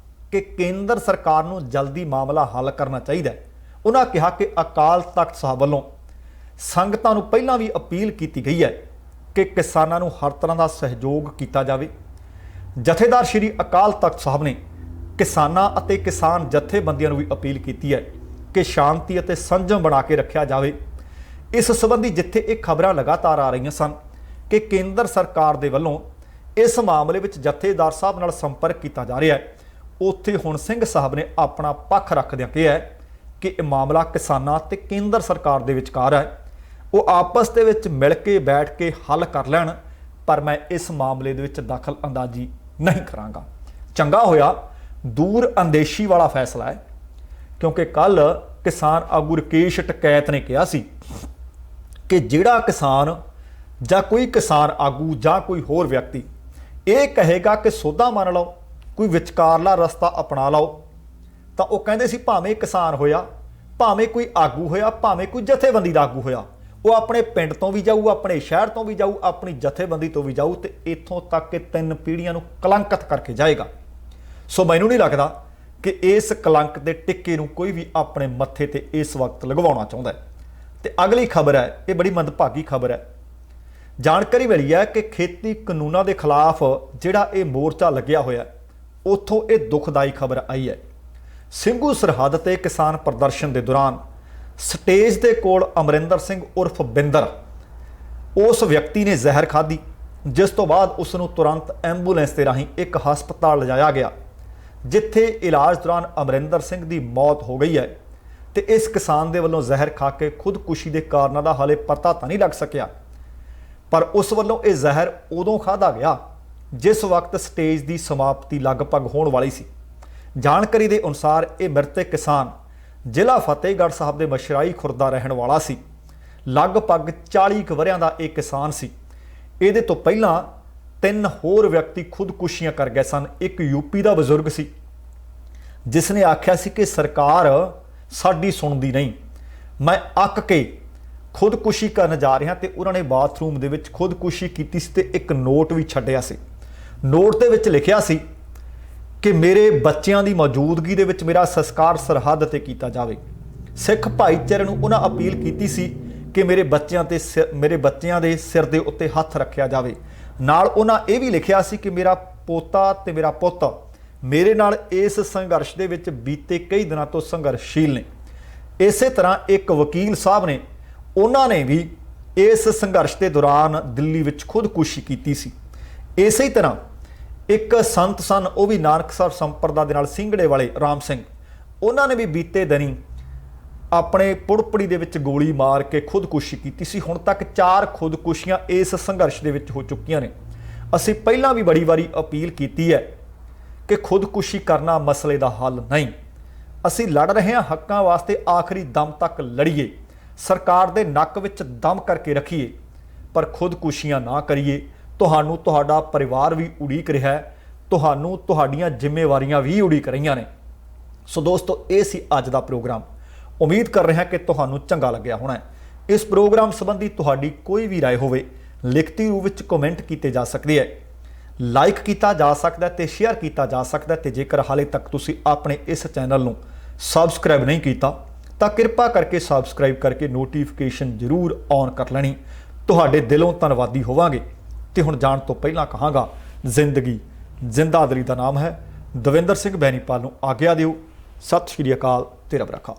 ਕਿ ਕੇਂਦਰ ਸਰਕਾਰ ਨੂੰ ਜਲਦੀ ਮਾਮਲਾ ਹੱਲ ਕਰਨਾ ਚਾਹੀਦਾ ਹੈ। ਉਹਨਾਂ ਕਿਹਾ ਕਿ ਅਕਾਲ ਤਖਤ ਸਾਹਿਬ ਵੱਲੋਂ ਸੰਗਤਾਂ ਨੂੰ ਪਹਿਲਾਂ ਵੀ ਅਪੀਲ ਕੀਤੀ ਗਈ ਹੈ ਕਿ ਕਿਸਾਨਾਂ ਨੂੰ ਹਰ ਤਰ੍ਹਾਂ ਦਾ ਸਹਿਯੋਗ ਕੀਤਾ ਜਾਵੇ। ਜਥੇਦਾਰ ਸ਼੍ਰੀ ਅਕਾਲ ਤਖਤ ਸਾਹਿਬ ਨੇ ਕਿਸਾਨਾਂ ਅਤੇ ਕਿਸਾਨ ਜਥੇਬੰਦੀਆਂ ਨੂੰ ਵੀ ਅਪੀਲ ਕੀਤੀ ਹੈ ਕਿ ਸ਼ਾਂਤੀ ਅਤੇ ਸੰਜਮ ਬਣਾ ਕੇ ਰੱਖਿਆ ਜਾਵੇ। ਇਸ ਸੰਬੰਧੀ ਜਿੱਥੇ ਇਹ ਖਬਰਾਂ ਲਗਾਤਾਰ ਆ ਰਹੀਆਂ ਸਨ ਕਿ ਕੇਂਦਰ ਸਰਕਾਰ ਦੇ ਵੱਲੋਂ ਇਸ ਮਾਮਲੇ ਵਿੱਚ ਜਥੇਦਾਰ ਸਾਹਿਬ ਨਾਲ ਸੰਪਰਕ ਕੀਤਾ ਜਾ ਰਿਹਾ ਹੈ, ਉੱਥੇ ਹੁਣ ਸਿੰਘ ਸਾਹਿਬ ਨੇ ਆਪਣਾ ਪੱਖ ਰੱਖਦਿਆਂ ਕਿਹਾ ਕਿ ਇਹ ਮਾਮਲਾ ਕਿਸਾਨਾਂ ਤੇ ਕੇਂਦਰ ਸਰਕਾਰ ਦੇ ਵਿਚਕਾਰ ਹੈ। ਉਹ ਆਪਸ ਦੇ ਵਿੱਚ ਮਿਲ ਕੇ ਬੈਠ ਕੇ ਹੱਲ ਕਰ ਲੈਣ, ਪਰ ਮੈਂ ਇਸ ਮਾਮਲੇ ਦੇ ਵਿੱਚ ਦਖਲ ਅੰਦਾਜ਼ੀ ਨਹੀਂ ਕਰਾਂਗਾ। ਚੰਗਾ ਹੋਇਆ ਦੂਰ ਅੰਦੇਸ਼ੀ ਵਾਲਾ ਫੈਸਲਾ ਹੈ, ਕਿਉਂਕਿ ਕੱਲ ਕਿਸਾਨ ਆਗੂ ਰਕੇਸ਼ ਟਕੈਤ ਨੇ ਕਿਹਾ ਸੀ ਕਿ ਜਿਹੜਾ ਕਿਸਾਨ ਜਾਂ ਕੋਈ ਕਿਸਾਨ ਆਗੂ ਜਾਂ ਕੋਈ ਹੋਰ ਵਿਅਕਤੀ ਇਹ ਕਹੇਗਾ ਕਿ ਸੌਦਾ ਮੰਨ ਲਓ, ਕੋਈ ਵਿਚਕਾਰਲਾ ਰਸਤਾ ਅਪਣਾ ਲਓ, ਤਾਂ ਉਹ ਕਹਿੰਦੇ ਸੀ ਭਾਵੇਂ ਕਿਸਾਨ ਹੋਇਆ, ਭਾਵੇਂ ਕੋਈ ਆਗੂ ਹੋਇਆ, ਭਾਵੇਂ ਕੋਈ ਜਥੇਬੰਦੀ ਦਾ ਆਗੂ ਹੋਇਆ, ਉਹ ਆਪਣੇ ਪਿੰਡ ਤੋਂ ਵੀ ਜਾਊ, ਆਪਣੇ ਸ਼ਹਿਰ ਤੋਂ ਵੀ ਜਾਊ, ਆਪਣੀ ਜਥੇਬੰਦੀ ਤੋਂ ਵੀ ਜਾਊ, ਤੇ ਇੱਥੋਂ ਤੱਕ ਕਿ 3 ਪੀੜ੍ਹੀਆਂ ਨੂੰ ਕਲੰਕਿਤ ਕਰਕੇ ਜਾਏਗਾ। ਸੋ ਮੈਨੂੰ ਨਹੀਂ ਲੱਗਦਾ ਕਿ ਇਸ ਕਲੰਕ ਦੇ ਟਿੱਕੇ ਨੂੰ ਕੋਈ ਵੀ ਆਪਣੇ ਮੱਥੇ ਤੇ ਇਸ ਵਕਤ ਲਗਵਾਉਣਾ ਚਾਹੁੰਦਾ ਹੈ। ਤੇ ਅਗਲੀ ਖਬਰ ਹੈ, ਇਹ ਬੜੀ ਮੰਦਭਾਗੀ ਖਬਰ ਹੈ। ਜਾਣਕਾਰੀ ਮਿਲੀ ਹੈ ਕਿ ਖੇਤੀ ਕਾਨੂੰਨਾਂ ਦੇ ਖਿਲਾਫ ਜਿਹੜਾ ਇਹ ਮੋਰਚਾ ਲੱਗਿਆ ਹੋਇਆ, ਉੱਥੋਂ ਇਹ ਦੁਖਦਾਈ ਖਬਰ ਆਈ ਹੈ। ਸਿੰਘੂ ਸਰਹੱਦ ਤੇ ਕਿਸਾਨ ਪ੍ਰਦਰਸ਼ਨ ਦੇ ਦੌਰਾਨ ਸਟੇਜ ਦੇ ਕੋਲ ਅਮਰਿੰਦਰ ਸਿੰਘ ਉਰਫ ਬਿੰਦਰ, ਉਸ ਵਿਅਕਤੀ ਨੇ ਜ਼ਹਿਰ ਖਾਧੀ, ਜਿਸ ਤੋਂ ਬਾਅਦ ਉਸ ਨੂੰ ਤੁਰੰਤ ਐਂਬੂਲੈਂਸ ਦੇ ਰਾਹੀਂ ਇੱਕ ਹਸਪਤਾਲ ਲਿਜਾਇਆ ਗਿਆ, ਜਿੱਥੇ ਇਲਾਜ ਦੌਰਾਨ ਅਮਰਿੰਦਰ ਸਿੰਘ ਦੀ ਮੌਤ ਹੋ ਗਈ ਹੈ। ਤੇ ਇਸ ਕਿਸਾਨ ਦੇ ਵੱਲੋਂ ਜ਼ਹਿਰ ਖਾ ਕੇ ਖੁਦਕੁਸ਼ੀ ਦੇ ਕਾਰਨਾਂ ਦਾ ਹਾਲੇ ਪਤਾ ਤਾਂ ਨਹੀਂ ਲੱਗ ਸਕਿਆ, ਪਰ ਉਸ ਵੱਲੋਂ ਇਹ ਜ਼ਹਿਰ ਉਦੋਂ ਖਾਧਾ ਗਿਆ ਜਿਸ ਵਕਤ ਸਟੇਜ ਦੀ ਸਮਾਪਤੀ ਲਗਭਗ ਹੋਣ ਵਾਲੀ ਸੀ। ਜਾਣਕਾਰੀ ਦੇ ਅਨੁਸਾਰ ਇਹ ਮ੍ਰਿਤਕ ਕਿਸਾਨ ਜ਼ਿਲ੍ਹਾ ਫਤਿਹਗੜ੍ਹ ਸਾਹਿਬ ਦੇ ਮਸ਼ਰਾਈ ਖੁਰਦ ਦਾ ਰਹਿਣ ਵਾਲਾ ਸੀ। ਲਗਭਗ 40 ਕੁ ਵਰ੍ਹਿਆਂ ਦਾ ਇਹ ਕਿਸਾਨ ਸੀ। ਇਹਦੇ ਤੋਂ ਪਹਿਲਾਂ 3 ਹੋਰ ਵਿਅਕਤੀ ਖੁਦਕੁਸ਼ੀਆਂ ਕਰ ਗਏ ਸਨ। ਇੱਕ ਯੂਪੀ ਦਾ ਬਜ਼ੁਰਗ ਸੀ ਜਿਸ ਨੇ ਆਖਿਆ ਸੀ ਕਿ ਸਰਕਾਰ ਸਾਡੀ ਸੁਣਦੀ ਨਹੀਂ, ਮੈਂ ਅੱਕ ਕੇ ਖੁਦਕੁਸ਼ੀ ਕਰਨ ਜਾ ਰਿਹਾ, ਤੇ ਉਹਨਾਂ ਨੇ ਬਾਥਰੂਮ ਦੇ ਵਿੱਚ ਖੁਦਕੁਸ਼ੀ ਕੀਤੀ ਸੀ ਤੇ ਇੱਕ ਨੋਟ ਵੀ ਛੱਡਿਆ ਸੀ। ਨੋਟ ਦੇ ਵਿੱਚ ਲਿਖਿਆ ਸੀ ਕਿ ਮੇਰੇ ਬੱਚਿਆਂ ਦੀ ਮੌਜੂਦਗੀ ਦੇ ਵਿੱਚ ਮੇਰਾ ਸੰਸਕਾਰ ਸਰਹੱਦ ਤੇ ਕੀਤਾ ਜਾਵੇ। ਸਿੱਖ ਭਾਈਚਾਰੇ ਨੂੰ ਉਹਨਾਂ ਅਪੀਲ ਕੀਤੀ ਸੀ ਕਿ ਮੇਰੇ ਬੱਚਿਆਂ ਦੇ ਸਿਰ ਦੇ ਉੱਤੇ ਹੱਥ ਰੱਖਿਆ ਜਾਵੇ। ਨਾਲ ਉਹਨਾਂ ਇਹ ਵੀ ਲਿਖਿਆ ਸੀ ਕਿ ਮੇਰਾ ਪੋਤਾ ਤੇ ਮੇਰਾ ਪੁੱਤ ਮੇਰੇ ਨਾਲ ਇਸ ਸੰਘਰਸ਼ ਦੇ ਵਿੱਚ ਬੀਤੇ ਕਈ ਦਿਨਾਂ ਤੋਂ ਸੰਘਰਸ਼ੀਲ ਨੇ। ਇਸੇ ਤਰ੍ਹਾਂ ਇੱਕ ਵਕੀਲ ਸਾਹਿਬ ਨੇ, ਉਹਨਾਂ ਨੇ ਵੀ ਇਸ ਸੰਘਰਸ਼ ਦੇ ਦੌਰਾਨ ਦਿੱਲੀ ਵਿੱਚ ਖੁਦਕੁਸ਼ੀ ਕੀਤੀ ਸੀ। ਇਸੇ ਤਰ੍ਹਾਂ ਇੱਕ ਸੰਤ ਸਨ, ਉਹ ਵੀ ਨਾਨਕਸਰ ਸੰਪਰਦਾ ਦੇ ਨਾਲ ਸਿੰਘੜੇ ਵਾਲੇ ਰਾਮ ਸਿੰਘ, ਉਹਨਾਂ ਨੇ ਵੀ ਬੀਤੇ ਦਿਨੀ ਆਪਣੇ ਪੁੜਪੜੀ ਦੇ ਵਿੱਚ ਗੋਲੀ ਮਾਰ ਕੇ ਖੁਦਕੁਸ਼ੀ ਕੀਤੀ ਸੀ। ਹੁਣ ਤੱਕ 4 ਖੁਦਕੁਸ਼ੀਆਂ ਇਸ ਸੰਘਰਸ਼ ਦੇ ਵਿੱਚ ਹੋ ਚੁੱਕੀਆਂ ਨੇ। ਅਸੀਂ ਪਹਿਲਾਂ ਵੀ ਬੜੀ ਵਾਰੀ ਅਪੀਲ ਕੀਤੀ ਹੈ ਕਿ ਖੁਦਕੁਸ਼ੀ ਕਰਨਾ ਮਸਲੇ ਦਾ ਹੱਲ ਨਹੀਂ। ਅਸੀਂ ਲੜ ਰਹੇ ਹਾਂ ਹੱਕਾਂ ਵਾਸਤੇ, ਆਖਰੀ ਦਮ ਤੱਕ ਲੜੀਏ, ਸਰਕਾਰ ਦੇ ਨੱਕ ਵਿੱਚ ਦਮ ਕਰਕੇ ਰੱਖੀਏ, ਪਰ ਖੁਦਕੁਸ਼ੀਆਂ ਨਾ ਕਰੀਏ। ਤੁਹਾਨੂੰ ਤੁਹਾਡਾ ਪਰਿਵਾਰ ਵੀ ਉਡੀਕ ਰਿਹਾ ਹੈ, ਤੁਹਾਨੂੰ ਤੁਹਾਡੀਆਂ ਜ਼ਿੰਮੇਵਾਰੀਆਂ ਵੀ ਉਡੀਕ ਰਹੀਆਂ ਨੇ। ਸੋ ਦੋਸਤੋ, ਇਹ ਸੀ ਅੱਜ ਦਾ ਪ੍ਰੋਗਰਾਮ। ਉਮੀਦ ਕਰ ਰਿਹਾ ਕਿ ਤੁਹਾਨੂੰ ਚੰਗਾ ਲੱਗਿਆ ਹੋਣਾ ਹੈ। ਇਸ ਪ੍ਰੋਗਰਾਮ ਸੰਬੰਧੀ ਤੁਹਾਡੀ ਕੋਈ ਵੀ ਰਾਏ ਹੋਵੇ, ਲਿਖਤੀ ਰੂਪ ਵਿੱਚ ਕਮੈਂਟ ਕੀਤੇ ਜਾ ਸਕਦੇ ਹੈ, ਲਾਈਕ ਕੀਤਾ ਜਾ ਸਕਦਾ ਤੇ ਸ਼ੇਅਰ ਕੀਤਾ ਜਾ ਸਕਦਾ। ਤੇ ਜੇਕਰ ਹਾਲੇ ਤੱਕ ਤੁਸੀਂ ਆਪਣੇ ਇਸ ਚੈਨਲ ਨੂੰ ਸਬਸਕ੍ਰਾਈਬ ਨਹੀਂ ਕੀਤਾ ਤਾਂ ਕਿਰਪਾ ਕਰਕੇ ਸਬਸਕ੍ਰਾਈਬ ਕਰਕੇ ਨੋਟੀਫਿਕੇਸ਼ਨ ਜ਼ਰੂਰ ਔਨ ਕਰ ਲੈਣੀ। ਤੁਹਾਡੇ ਦਿਲੋਂ ਧੰਨਵਾਦੀ ਹੋਵਾਂਗੇ। ਤੇ ਹੁਣ ਜਾਣ ਤੋਂ ਪਹਿਲਾਂ ਕਹਾਂਗਾ, ਜ਼ਿੰਦਗੀ ਜ਼ਿੰਦਾਦਲੀ ਦਾ ਨਾਮ ਹੈ। ਦਵਿੰਦਰ ਸਿੰਘ ਬੈਨੀਪਾਲ ਨੂੰ ਆਗਿਆ ਦਿਓ। ਸਤਿ ਸ਼੍ਰੀ ਅਕਾਲ ਤੇ ਰੱਬ ਰਾਖਾ।